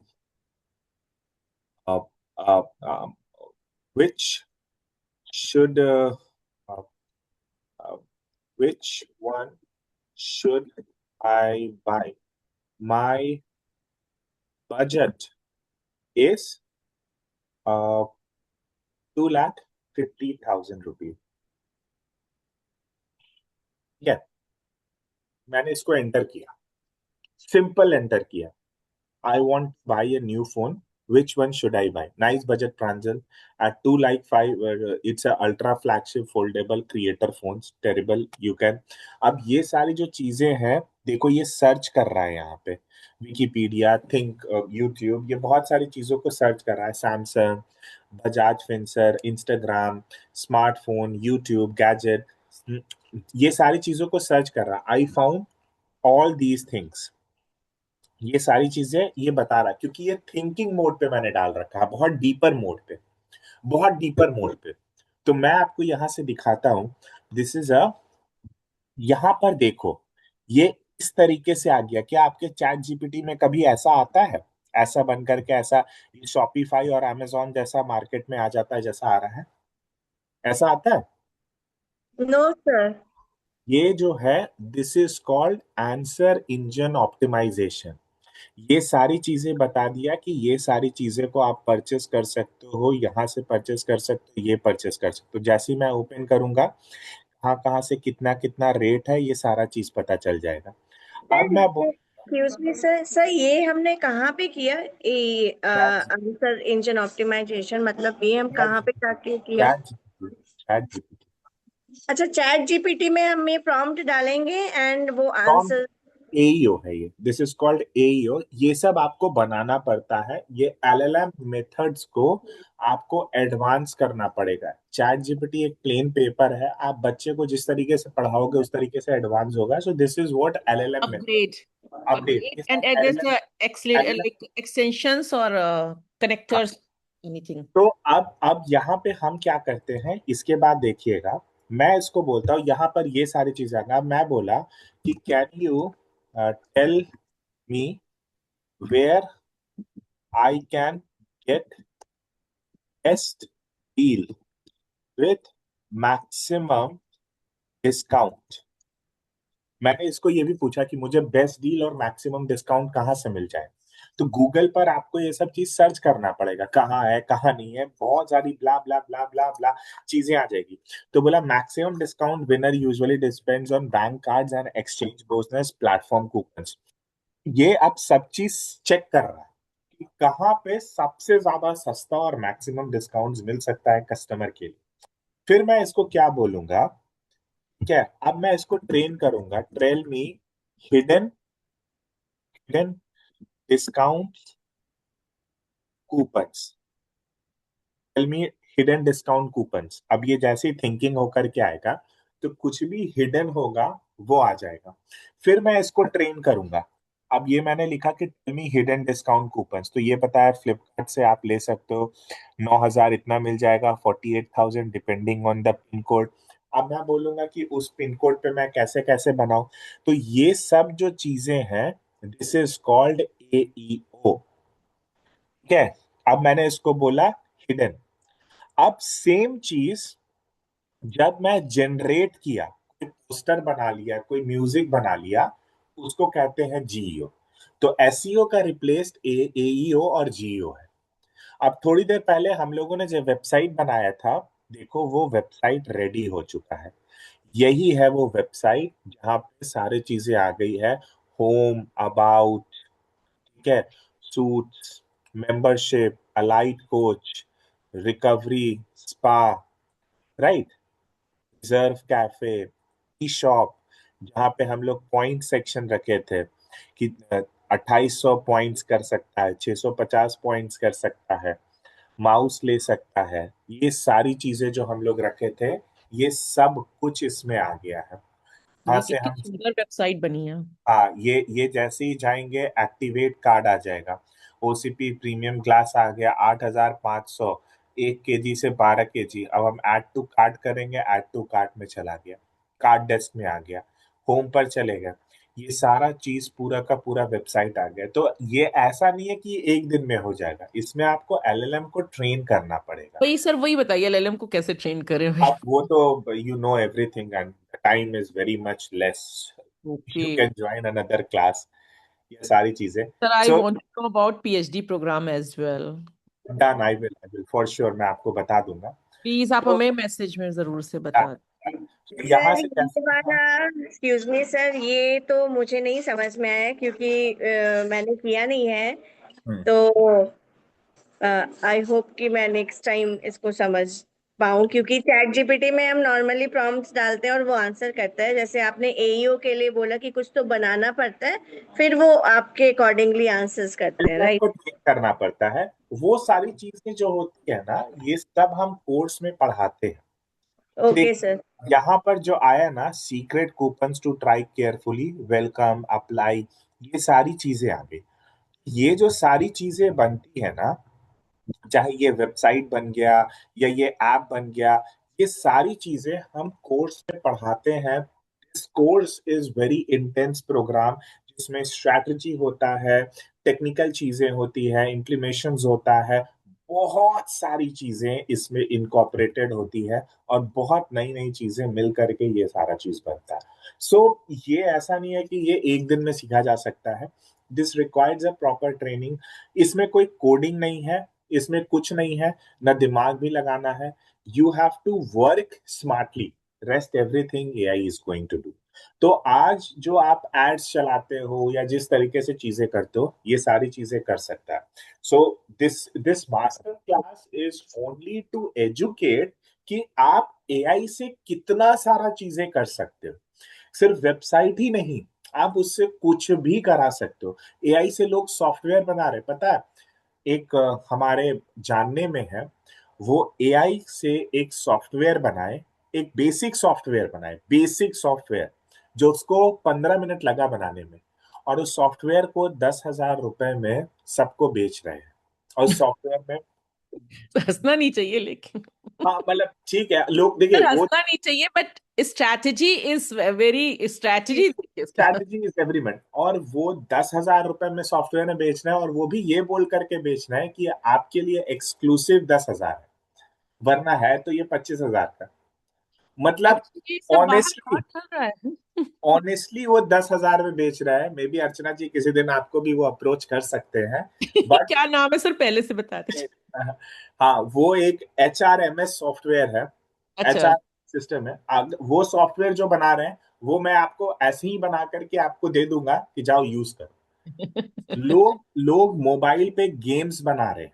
uh, uh, um, which should uh, uh, which one should I buy? My budget is 2,50,000 rupees. Yeah, मैंने इसको एंटर किया, सिंपल एंटर किया। I want buy a new phone. Which one should I buy? Nice budget Pranjal at 2 lakh 5. It's a ultra flagship foldable creator phones. Terrible. You can. अब ये सारी जो चीजें हैं, देखो ये सर्च कर रहा है यहाँ पे, विकीपीडिया, थिंक, यूट्यूब, ये बहुत सारी चीजों को सर्च कर रहा है। Samsung, Bajaj Finserv, Instagram, smartphone, YouTube, gadget, ये सारी चीजों को सर्च कर रहा है। I found all these things, ये सारी चीजें ये बता रहा है, क्योंकि ये थिंकिंग मोड पे मैंने डाल रखा है, बहुत डीपर मोड पे, बहुत डीपर मोड पे। तो मैं आपको यहां से दिखाता हूं, दिस इज अ, यहां पर देखो, ये इस तरीके से आ गया। क्या आपके चैट जीपीटी में कभी ऐसा आता है, ऐसा बन करके, ऐसा शॉपिफाई और अमेजोन जैसा मार्केट में आ जाता है जैसा आ रहा है, ऐसा आता है? No sir. ये जो है, this is called answer engine optimisation. ये सारी चीजें बता दिया कि ये सारी चीजें को आप परचेस कर सकते हो, यहाँ से परचेस कर सकते हो, ये परचेस कर सकते हो। जैसे ही मैं ओपन करूंगा, कहाँ कहाँ से कितना कितना रेट है, ये सारा चीज पता चल जाएगा। अब मैं बोल, एक्सक्यूज मी सर, सर ये हमने कहाँ पे किया, ये आंसर इंजन ऑप्टिमाइजेशन, मतलब ये हम कहाँ पे जाके किया? चैट जीपीटी, चैट जीपीटी अच्छा, चैट जीपीटी में हम ये प्रॉम्प्ट डालेंगे एंड वो प्रॉम्प्ट, आंसर। एईओ है ये, दिस इज कॉल्ड एईओ। ये सब आपको बनाना पड़ता है, ये एलएलएम मेथड्स को आपको एडवांस करना पड़ेगा। चैट जीपीटी एक प्लेन पेपर है, आप बच्चे को जिस तरीके से पढ़ाओगे उस तरीके से एडवांस होगा। सो this is what LLM method, upgrade. Update upgrade ये एंड सब address LLM, LLM. like extensions or connectors, anything. तो अब यहाँ पे हम क्या करते हैं, इसके बाद देखिएगा, मैं इसको बोलता हूँ यहाँ पर ये सारी चीजें आना। मैं बोला कि can you tell me where I can get best deal with maximum discount, मैंने इसको ये भी पूछा कि मुझे बेस्ट डील और मैक्सिमम डिस्काउंट कहाँ से मिल जाए। तो गूगल पर आपको ये सब चीज सर्च करना पड़ेगा, कहाँ है कहाँ नहीं है, बहुत सारी ब्ला ब्ला ब्ला ब्ला ब्ला चीजें आ जाएगी। तो बोला maximum discount winner usually depends on bank cards and exchange bonus platform coupons. ये अब सब चीज चेक कर रहा है कि कहाँ पे सबसे ज्यादा सस्ता और मैक्सिमम डिस्काउंट मिल सकता है कस्टमर के लिए। फिर मैं इसको क्या बोलूंगा, ठीक है, अब मैं इसको ट्रेन करूंगा, tell me hidden hidden discount coupons, tell me hidden discount coupons. अब ये जैसे ही थिंकिंग होकर के आएगा तो कुछ भी हिडन होगा वो आ जाएगा। फिर मैं इसको ट्रेन करूंगा। अब ये मैंने लिखा कि tell me hidden discount coupons, तो ये पता है फ्लिपकार्ट से आप ले सकते हो, 9,000 इतना मिल जाएगा, 48,000 depending on the pin code. अब मैं बोलूंगा कि उस पिन कोड पे मैं कैसे कैसे बनाऊं। तो ये सब जो चीजें हैं, दिस इज कॉल्ड AEO, ठीक है। अब मैंने इसको बोला हिडन। अब सेम चीज जब मैं जनरेट किया, कोई पोस्टर बना लिया, कोई म्यूजिक बना लिया, उसको कहते हैं GEO। तो SEO का रिप्लेस्ड AEO और GEO है। अब थोड़ी देर पहले हम लोगों ने जो वेबसाइट बनाया था, देखो वो वेबसाइट रेडी हो चुका है। यही है वो वेबसाइट जहां पे सारी चीजें आ गई है, होम, अबाउट, ठीक है, suites, membership, alight coach, recovery, spa, right, reserve cafe, e shop, जहाँ पे हम लोग पॉइंट सेक्शन रखे थे कि 2800 पॉइंट्स कर सकता है, 650 पॉइंट्स कर सकता है, माउस ले सकता है, ये सारी चीजें जो हम लोग रखे थे, ये सब कुछ इसमें आ गया है। वहां ये से कितनी हम, सुंदर वेबसाइट बनी है। हाँ, ये जैसे ही जाएंगे एक्टिवेट कार्ड आ जाएगा, OCP प्रीमियम ग्लास आ गया 8,500, 1 kg से 12 kg। अब हम ऐड टू कार्ट करेंगे, ऐड टू कार्ट में चला गया, कार्ड डेस्क में आ गया, होम पर चलेगा, ये सारा चीज पूरा का पूरा वेबसाइट आ गया। तो ये ऐसा नहीं है कि एक दिन में हो जाएगा, इसमें आपको LLM को ट्रेन करना पड़ेगा। वही सर, वही बताइए एलएलएम को कैसे ट्रेन करें भाई। अब वो तो you know everything and time is very much less, okay you can join another class, ये सारी चीजें। Sir, I so want to know about PhD programme as well. Done, I will for sure, मैं आपको बता दूंगा। Please आप तो हमें मैसेज में जरूर से बता। यहाँ सर से ये कैसे, हाँ, वाला, एक्सक्यूज मी सर, ये तो मुझे नहीं समझ में आया क्योंकि मैंने किया नहीं है। हम्म, तो आई होप कि मैं नेक्स्ट टाइम इसको समझ पाऊँ, क्योंकि चैट जीपीटी में हम नॉर्मली प्रॉम्प्ट्स डालते हैं और वो आंसर करता है। जैसे आपने एईओ के लिए बोला कि कुछ तो बनाना पड़ता है, फिर वो आपके अकॉर्डिंगली आंसर्स करते हैं, LLM राइट? को ट्रेन करना पड़ता है। वो सारी चीजें जो होती है ना, ये सब हम कोर्स में पढ़ाते हैं। ओके देखिए, सर। यहाँ पर जो आया ना, secret coupons to try carefully, welcome, apply, ये सारी चीजें आ गई। ये जो सारी चीजें बनती है ना, चाहे ये वेबसाइट बन गया या ये ऐप बन गया, ये सारी चीजें हम कोर्स में पढ़ाते हैं। This course is very intense programme, जिसमें स्ट्रैटेजी होता है, टेक्निकल चीजें होती है, इम्प्लीमेशंस होता है, बहुत सारी चीजें इसमें इनकॉर्पोरेटेड होती है, और बहुत नई नई चीजें मिल करके ये सारा चीज बनता है। सो ये ऐसा नहीं है कि ये एक दिन में सीखा जा सकता है, this requires a proper training. इसमें कोई कोडिंग नहीं है, इसमें कुछ नहीं है, ना दिमाग भी लगाना है, you have to work smartly, rest everything AI is going to do. तो आज जो आप एड्स चलाते हो या जिस तरीके से चीजें करते हो, ये सारी चीजें कर सकता है। So this this master class is only to educate कि आप एआई से कितना सारा चीजें कर सकते हो। सिर्फ वेबसाइट ही नहीं, आप उससे कुछ भी करा सकते हो। एआई से लोग सॉफ्टवेयर बना रहे, पता है, एक हमारे जानने में है, वो एआई से एक सॉफ्टवेयर बनाए, एक बेसिक सॉफ्टवेयर बनाए, बेसिक सॉफ्टवेयर जो उसको 15 मिनट लगा बनाने में, और उस सॉफ्टवेयर को 10,000 रुपए में सबको बेच रहे हैं। और सॉफ्टवेयर में, हंसना नहीं चाहिए लेकिन। हाँ मतलब ठीक है, लोग देखिए सर वो हंसना नहीं चाहिए, but strategy is very strategy. Strategy is everyman, और वो 10,000 रुपए में सॉफ्टवेयर में बेचना है, और वो भी ये बोल करके बेचना है कि आपके लिए एक्सक्लूसिव 10,000 है, वरना है तो ये 25,000 का। मतलब ये सब बाहर ऑनेस्टली कहाँ चल रहा है? ऑनेस्टली वो 10,000 में बेच रहा है। मे बी अर्चना जी किसी दिन आपको भी वो अप्रोच कर सकते हैं, बट क्या नाम है सर, पहले से बता दीजिए। हाँ, वो एक HRMS सॉफ्टवेयर है, अच्छा। HR सिस्टम है। वो सॉफ्टवेयर जो बना रहे हैं वो मैं आपको ऐसे ही बना करके आपको दे दूंगा कि जाओ यूज करो। लोग लोग मोबाइल पे गेम्स बना रहे हैं,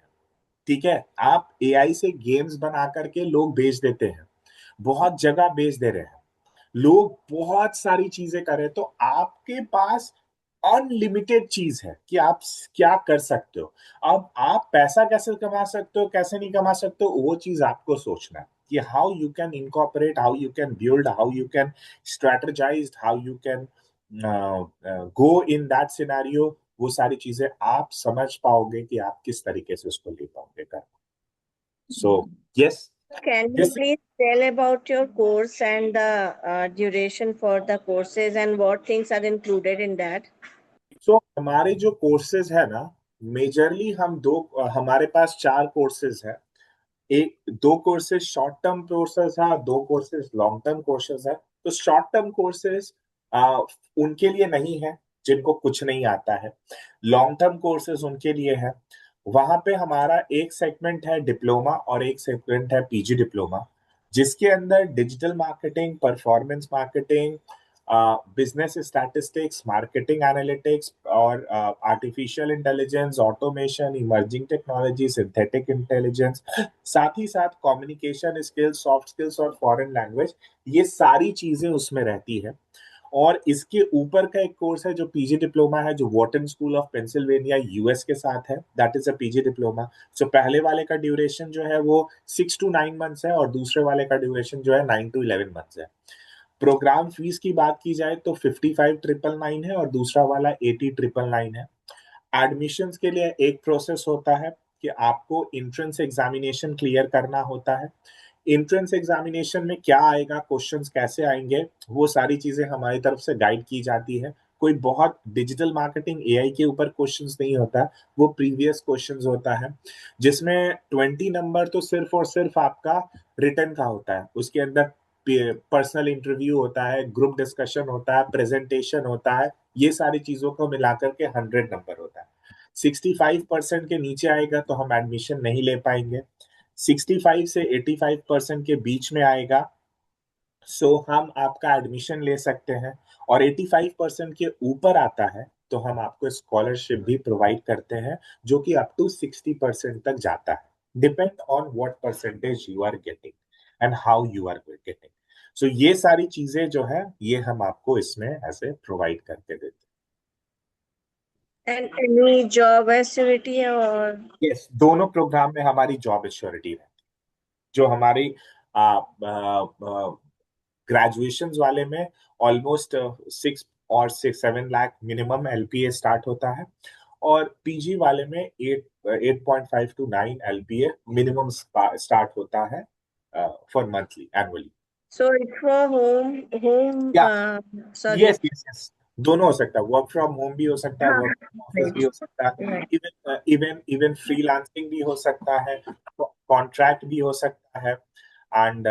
ठीक है, आप AI से गेम्स बना करके लोग बेच देते हैं, बहुत जगह बेच दे रहे हैं, लोग बहुत सारी चीजें कर रहे हैं। तो आपके पास अनलिमिटेड चीज है कि आप क्या कर सकते हो। अब आप पैसा कैसे कमा सकते हो, कैसे नहीं कमा सकते हो, वो चीज आपको सोचना है कि how you can incorporate, how you can build, how you can strategise, how you can go in that scenario. वो सारी चीजें आप समझ पाओगे कि आप किस तरीके से उसको ले पाओगे कर। So yes, Can you this. please tell about your course and the duration for the courses and what things are included in that? सो हमारे जो कोर्सेज है ना, मेजरली हमारे पास 4 कोर्सेज है। एक दो कोर्सेज शॉर्ट टर्म कोर्सेज है, दो कोर्सेज लॉन्ग टर्म कोर्सेज है। तो शॉर्ट टर्म कोर्सेज उनके लिए नहीं है जिनको कुछ नहीं आता है, लॉन्ग टर्म कोर्सेज उनके लिए है। वहां पे हमारा एक सेगमेंट है डिप्लोमा और एक सेगमेंट है PG डिप्लोमा, जिसके अंदर digital marketing, performance marketing, business statistics, marketing analytics और artificial intelligence, automation, emerging technology, synthetic intelligence, साथ ही साथ कम्युनिकेशन स्किल्स, सॉफ्ट स्किल्स और फॉरेन लैंग्वेज, ये सारी चीजें उसमें रहती है। और इसके ऊपर का एक कोर्स है जो PG डिप्लोमा है, जो Wharton school of Pennsylvania US के साथ है, that is a PG diploma. So पहले वाले का ड्यूरेशन जो है वो 6 to 9 मंथ्स है और दूसरे वाले का ड्यूरेशन जो है 9 to 11 मंथ्स है। प्रोग्राम फीस की बात की जाए तो 55,999 है और दूसरा वाला 80,999 है। एडमिशंस के लिए एक प्रोसेस होता है कि आपको इंट्रेंस एग्जामिनेशन क्लियर करना होता है। इंट्रेंस एग्जामिनेशन में क्या आएगा, क्वेश्चंस कैसे आएंगे, वो सारी चीजें हमारी तरफ से गाइड की जाती है। कोई बहुत डिजिटल मार्केटिंग AI के ऊपर क्वेश्चंस नहीं होता, वो प्रीवियस क्वेश्चंस होता है, जिसमें 20 नंबर तो सिर्फ और सिर्फ आपका रिटर्न का होता है। उसके अंदर पर्सनल इंटरव्यू होता है, ग्रुप डिस्कशन होता है, प्रेजेंटेशन होता है, ये सारी चीजों को मिलाकर के 100 नंबर होता है। 65% के नीचे आएगा तो हम एडमिशन नहीं ले पाएंगे, 65 से 85% के बीच में आएगा सो हम आपका एडमिशन ले सकते हैं, और 85% के ऊपर आता है तो हम आपको स्कॉलरशिप भी प्रोवाइड करते हैं, जो कि अप टू 60% तक जाता है, depend on what percentage you are getting and how you are getting. So ये सारी चीजें जो है ये हम आपको इसमें ऐसे प्रोवाइड करके देते And any job activity or हैं। यस, दोनों प्रोग्राम में हमारी जॉब एश्योरिटी है। जो हमारी ग्रेजुएशन वाले में ऑलमोस्ट 6 और 7 लाख मिनिमम LPA स्टार्ट होता है, और PG वाले में 8.5 to 9 LPA मिनिमम स्टार्ट होता है for monthly annually. so it's for home या sorry. यस यस यस, दोनों हो सकता है, वर्क फ्रॉम होम भी हो सकता है, हाँ, वर्क फ्रॉम ऑफिस भी हो सकता है, right. Even even even freelancing भी हो सकता है, कॉन्ट्रैक्ट भी हो सकता है, एंड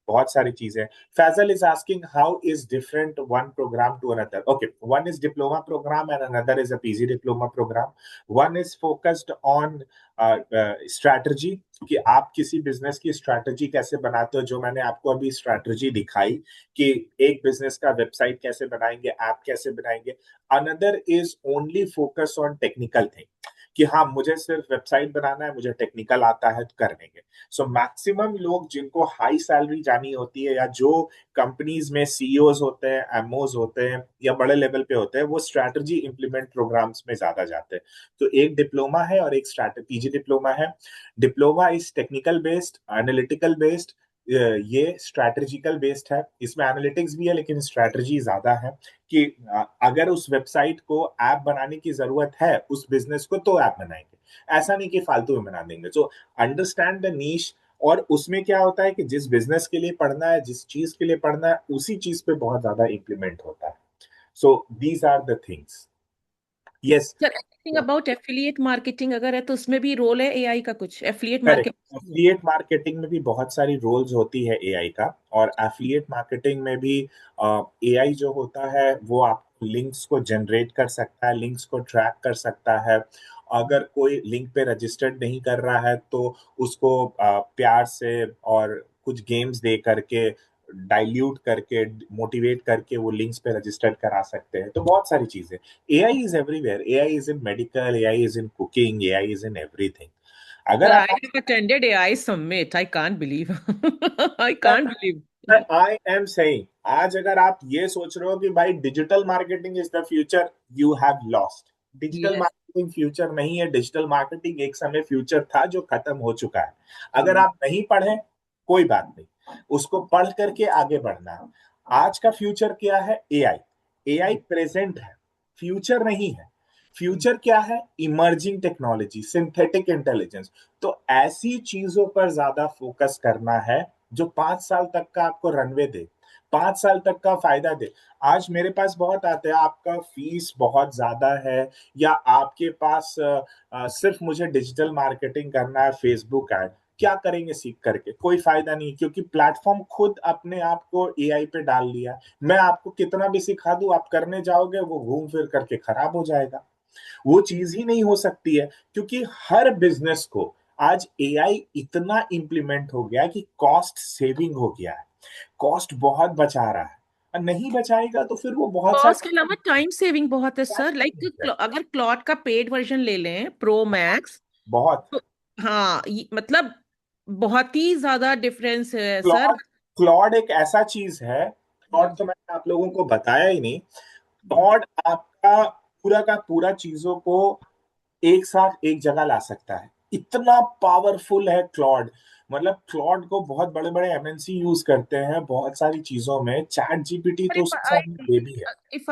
बहुत सारी चीजें। Faisal is asking how is different one programme to another. Okay, one is diploma programme and another is a PG diploma programme. One is focused on strategy, कि आप किसी बिजनेस की स्ट्रैटेजी कैसे बनाते हो, जो मैंने आपको अभी स्ट्रैटेजी दिखाई कि एक बिजनेस का वेबसाइट कैसे बनाएंगे, ऐप कैसे बनाएंगे। Another is only focus on technical thing, कि हाँ मुझे सिर्फ वेबसाइट बनाना है, मुझे टेक्निकल आता है तो कर देंगे। सो मैक्सिमम लोग जिनको हाई सैलरी जानी होती है, या जो कंपनीज में CEOs होते हैं, MOs होते हैं, या बड़े लेवल पे होते हैं, वो स्ट्रैटेजी इंप्लीमेंट प्रोग्राम्स में ज्यादा जाते हैं। तो एक डिप्लोमा है और एक PG डिप्लोमा है। Diploma is technical based, analytical based, ये स्ट्रैटेजिकल बेस्ड है। इसमें एनालिटिक्स भी है लेकिन स्ट्रैटेजी ज्यादा है, कि अगर उस वेबसाइट को ऐप बनाने की जरूरत है उस बिजनेस को, तो ऐप बनाएंगे, ऐसा नहीं कि फालतू में बना देंगे। सो अंडरस्टैंड द नीश, और उसमें क्या होता है कि जिस बिजनेस के लिए पढ़ना है, जिस चीज के लिए पढ़ना है, उसी चीज पे बहुत ज्यादा इंप्लीमेंट होता है। So these are the things. Yes, sir anything about affiliate marketing अगर है तो उसमें भी रोल है एआई का कुछ affiliate correct. Marketing? Affiliate marketing में भी बहुत सारी रोल्स होती है एआई का, और एफिलिएट मार्केटिंग में भी एआई जो होता है वो आपको लिंक्स को जनरेट कर सकता है, लिंक्स को ट्रैक कर सकता है। अगर कोई लिंक पे रजिस्टर्ड नहीं कर रहा है तो उसको प्यार से और कुछ गेम्स दे करके, डाइल्यूट करके, मोटिवेट करके वो लिंक्स पे रजिस्टर्ड करा सकते हैं। तो बहुत सारी चीजें, AI is everywhere, AI is in medical, AI is in cooking, AI is in everything. अगर Sir, I आप, have attended AI summit. I can't believe. I can't believe. I am saying, आज अगर आप ये सोच रहे हो कि भाई digital marketing is the future, you have lost. Digital Yes. Marketing future नहीं है। डिजिटल मार्केटिंग एक समय फ्यूचर था जो खत्म हो चुका है। अगर Hmm. आप नहीं पढ़े कोई बात नहीं, उसको पढ़ करके आगे बढ़ना है। आज का फ्यूचर क्या है? एआई। एआई प्रेजेंट है, फ्यूचर नहीं है। फ्यूचर क्या है? Emerging technology, synthetic intelligence. तो ऐसी चीजों पर ज्यादा फोकस करना है जो 5 साल तक का आपको रनवे दे, 5 साल तक का फायदा दे। आज मेरे पास बहुत आते हैं, आपका फीस बहुत ज्यादा है, या आपके पास सिर्फ मुझे डिजिटल मार्केटिंग करना है, फेसबुक ऐड, क्या करेंगे सीख करके? कोई फायदा नहीं, क्योंकि प्लेटफॉर्म खुद अपने आप को एआई पे डाल लिया। मैं आपको कितना भी सिखा दूं, आप करने जाओगे वो घूम फिर करके खराब हो जाएगा। वो चीज ही नहीं हो सकती है, क्योंकि हर बिजनेस को आज एआई इतना इंप्लीमेंट हो गया कि कॉस्ट सेविंग हो गया है, कॉस्ट बहुत बचा रहा है। और नहीं बचाएगा तो फिर वो बहुत कॉस्ट के सारे अलावा टाइम सेविंग बहुत है सर। लाइक अगर क्लॉड का पेड वर्जन ले लें प्रो मैक्स बहुत। तो हाँ मतलब बहुत ही ज्यादा डिफरेंस है सर। क्लॉड, क्लॉड एक ऐसा चीज है, क्लॉड तो मैंने आप लोगों को बताया ही नहीं। क्लॉड आपका पूरा का पूरा चीजों को एक साथ एक जगह ला सकता है, इतना पावरफुल है क्लॉड। मतलब क्लॉड को बहुत बड़े बड़े एमएनसी यूज करते हैं बहुत सारी चीजों में, चैट जीपीटी तो इफ उसके आई सामने बेबी है। इफ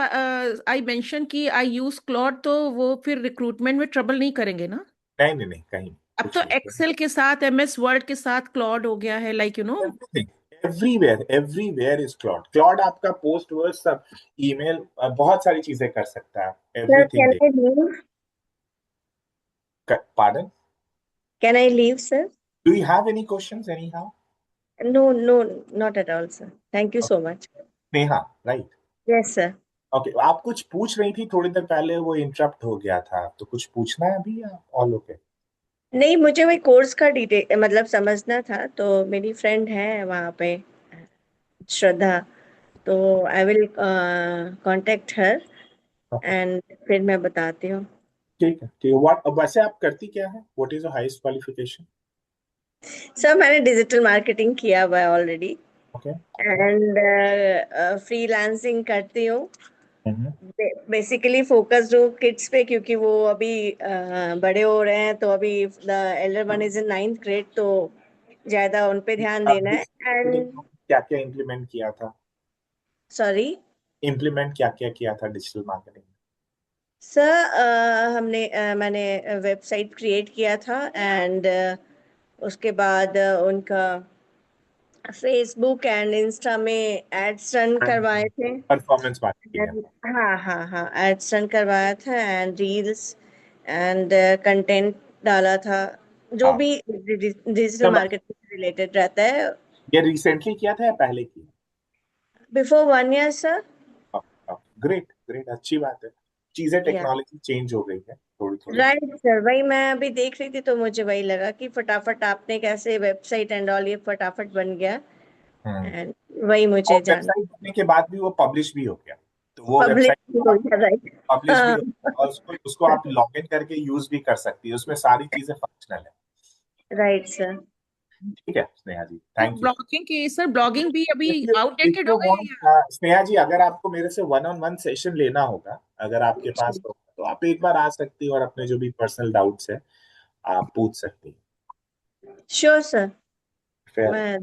आई मेंशन कि आई यूज क्लॉड तो वो फिर रिक्रूटमेंट में ट्रबल नहीं करेंगे ना? नहीं नहीं नहीं, कहीं अब कुछ तो नहीं। एक्सेल के साथ एमएस वर्ड के साथ क्लॉड हो गया है like you know. Everything, everywhere, everywhere is Claude. Claude आपका पोस्ट वर्ड सब, ईमेल, बहुत सारी चीजें कर सकता है, sir everything. Pardon? Can I leave sir? Do you have any questions anyhow? No no, not at all sir, thank you so much. Neha, right? Yes sir. Okay, आप कुछ पूछ रही थी थोड़ी देर पहले, वो इंटरप्ट हो गया था, तो कुछ पूछना है अभी या ऑल ओके? नहीं, मुझे वही कोर्स का डिटेल मतलब समझना था, तो मेरी फ्रेंड है वहाँ पे, श्रद्धा, तो I will contact her and फिर मैं बताती हूँ। ठीक है, ठीक है। व्हाट, वैसे आप करती क्या है? What is your highest qualification? Sir मैंने डिजिटल मार्केटिंग किया हुआ है ऑलरेडी, ओके। एंड फ्रीलांसिंग करती हूँ। हम्म। बेसिकली फोकस्ड हूँ किड्स पे, क्योंकि वो अभी बड़े हो रहे हैं, तो अभी the Elder one is in 9th grade, तो ज्यादा उन पे ध्यान देना है। एंड क्या क्या इम्प्लीमेंट किया था? सॉरी इम्प्लीमेंट क्या क्या किया था डिजिटल मार्केटिंग में? सर, मैंने वेबसाइट क्रिएट किया था, एंड उसके बाद उनका फेसबुक एंड इंस्टा में एड्स रन करवाए थे। परफॉर्मेंस मार्केटिंग है। हाँ हाँ हाँ, एड्स रन करवाया था, एंड रील्स एंड कंटेंट डाला था, जो हाँ, भी डिजिटल तब मार्केटिंग से रिलेटेड रहता है। ये रिसेंटली किया था या पहले किया? Before 1 year sir. Great great, अच्छी बात है। चीजें, या टेक्नोलॉजी चेंज हो गई है थोड़ी थोड़ी। राइट सर, वही मैं अभी देख रही थी, तो मुझे वही लगा कि फटाफट आपने कैसे वेबसाइट एंड ऑल ये फटाफट बन गया, हम्म। एंड वही और मुझे जान वेबसाइट बनने के बाद भी वो पब्लिश भी हो गया, तो वो पब्लिक वेबसाइट हो गया, राइट। पब्लिश भी हाँ हो गया, और उसको उसको आप लॉग इन करके यूज भी कर सकती है, उसमें सारी चीजें फंक्शनल है। Right sir. ठीक है स्नेहा जी, तो थैंक यू। ब्लॉगिंग की सर ब्लॉगिंग भी अभी इफ आउटडेटेड यू हो गई वांट, स्नेहा जी, अगर आपको मेरे से वन ऑन वन सेशन लेना होगा, अगर आपके पास है? होगा, तो आप एक बार आ सकती हो और अपने जो भी पर्सनल डाउट्स है आप पूछ सकती हैं। श्योर सर, फिर मैं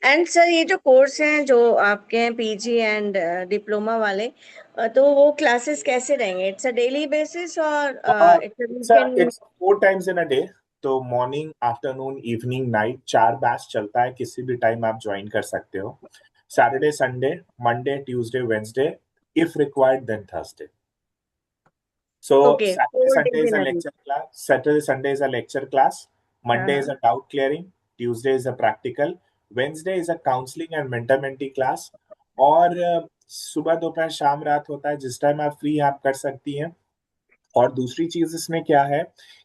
एंड सर ये जो कोर्स हैं जो आपके हैं पीजी एंड डिप्लोमा वाले, तो वो क्लासेस कैसे रहेंगे? इट्स अ डेली बेसिस और it's a weekend? It's 4 times in a day. तो morning, afternoon, evening, night, 4 batch चलता है, किसी भी टाइम आप ज्वाइन कर सकते हो। Saturday, Sunday, Monday, Tuesday, Wednesday, if required then Thursday. So Okay, Saturday 4 Sunday days is in a a week. lecture class. Saturday Sunday is a lecture class. Monday is a doubt clearing. Tuesday is a practical. Wednesday is a counseling and mentor mentee class. और सुबह दोपहर शाम रात होता है, जिस time आप free आप कर सकती हैं। और दूसरी चीज इसमें क्या है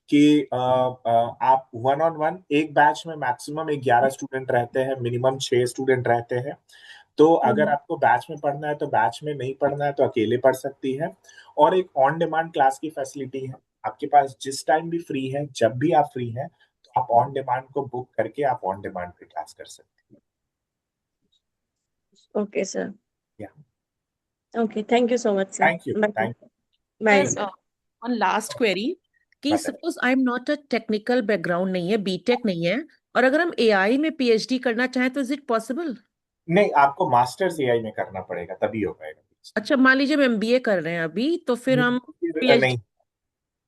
कि आप 1-on-1 एक बैच में मैक्सिमम 11 स्टूडेंट रहते हैं, मिनिमम 6 स्टूडेंट रहते हैं। तो अगर आपको बैच में पढ़ना है तो बैच में, नहीं पढ़ना है तो अकेले पढ़ सकती है। और एक ऑन डिमांड क्लास की फैसिलिटी है, आपके पास जिस टाइम भी फ्री है, जब भी आप फ्री हैं, तो आप ऑन डिमांड को बुक करके आप ऑन डिमांड पे क्लास कर सकते Okay, sir. हैं। Okay, thank you so much, sir. Thank you, Bye. Thank Bye, Sir, sir. one last query कि बताइए। Suppose I am not a technical background नहीं है, बीटेक नहीं है, और अगर हम एआई में पीएचडी करना चाहें तो इज इट पॉसिबल? नहीं, आपको मास्टर्स एआई में करना पड़ेगा, तभी हो पाएगा। अच्छा, मान लीजिए हम एमबीए कर रहे हैं अभी, तो फिर हम पीएचडी नहीं,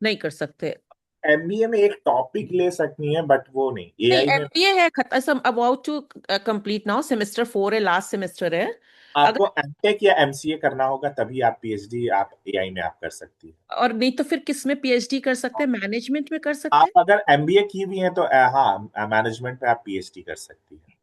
नहीं कर सकते? एमबीए में एक टॉपिक ले सकती हैं, बट वो नहीं, नहीं, एआई में। एमबीए है खत्म, about to complete now, semester 4 है, लास्ट सेमेस्टर है। आपको अगर एमटेक या एमसीए करना होगा, तभी आप पीएचडी आप एआई में आप कर सकती हैं। और नहीं तो फिर किस में पीएचडी कर सकते हैं? मैनेजमेंट में कर सकते आप हैं? अगर एमबीए की भी हैं तो हाँ, मैनेजमेंट पे आप पीएचडी कर सकती हैं।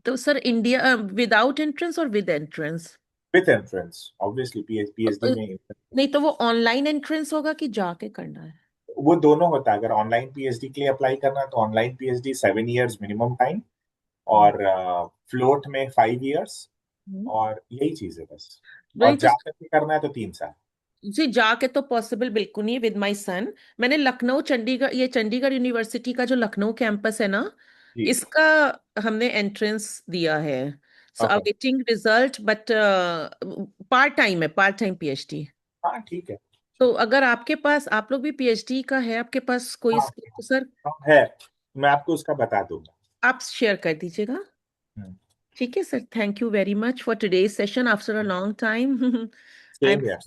तो सर इंडिया विदाउट एंट्रेंस और with entrance? With entrance obviously, PhD में नहीं तो वो ऑनलाइन एंट्रेंस होगा कि जाके करना है? वो दोनों होता है। अगर ऑनलाइन पीएचडी के लिए अप्लाई करना है तो online PhD 7 years minimum time, और फ्लोट में 5 इयर्स, और यही चीज है बस। नहीं और तो जाकर के करना है तो 3 साल। जी, जाके तो पॉसिबल बिल्कुल नहीं है विद माय सन। मैंने लखनऊ चंडीगढ़, ये चंडीगढ़ यूनिवर्सिटी का जो लखनऊ कैंपस है ना, जी, इसका हमने एंट्रेंस दिया है। So okay, awaiting result, but part time है, पार्ट टाइम पीएचडी। हाँ ठीक है। तो अगर आपके पास, आप लोग भी पीएचडी का है आपके पास कोई हाँ, स्किल तो सर है, मैं आपको उसका बता दूंगा। आप शेयर कर दीजिएगा। हम्म, ठीक है sir, thank you very much for today's session after a long time. I am same है।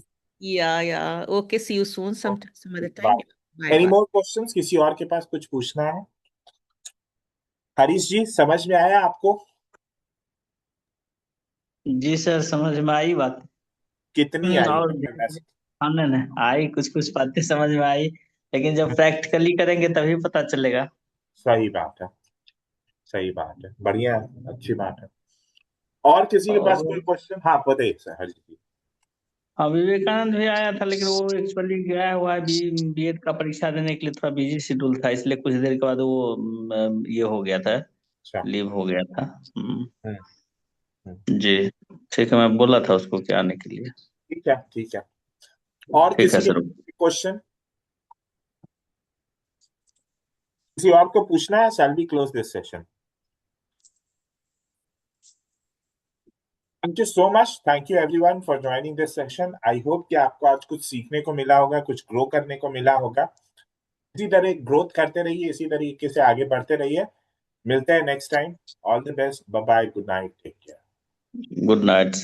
Yeah okay, see you soon some other time. Bye. Bye any bye. More questions? किसी और के पास कुछ पूछना है? हरीश जी, समझ में आया आपको? जी सर, समझ में आई बात। कितनी आई और मतलब? हाँ, नहीं आई, कुछ कुछ बातें समझ में आई, लेकिन जब प्रैक्टिकली करेंगे तभी पता चलेगा। सही बात है, सही बात है, बढ़िया है, अच्छी बात है। और किसी के पास कोई और क्वेश्चन? हाँ बताइए सर, हरीश जी। हाँ, विवेकानंद भी आया था, लेकिन वो एक्चुअली गया हुआ है बीएड का परीक्षा देने के लिए, थोड़ा बिजी शेड्यूल था, इसलिए कुछ देर के बाद वो ये हो गया था, अच्छा। लीव हो गया था। हम्म, हम्म, जी, ठीक है, मैं बोला था उसको कि आने के लिए। ठीक है, ठीक है। और ठीक है किसी के सर। क्वेश्चन? किसी और को पूछना है? Shall we close this session? Thank you so much, thank you everyone for joining this session. I hope कि आपको आज कुछ सीखने को मिला होगा, कुछ ग्रो करने को मिला होगा। इसी तरह ग्रोथ करते रहिए, इसी तरीके से आगे बढ़ते रहिए। मिलते हैं next time. All the best, bye bye, good night, take care. Good night.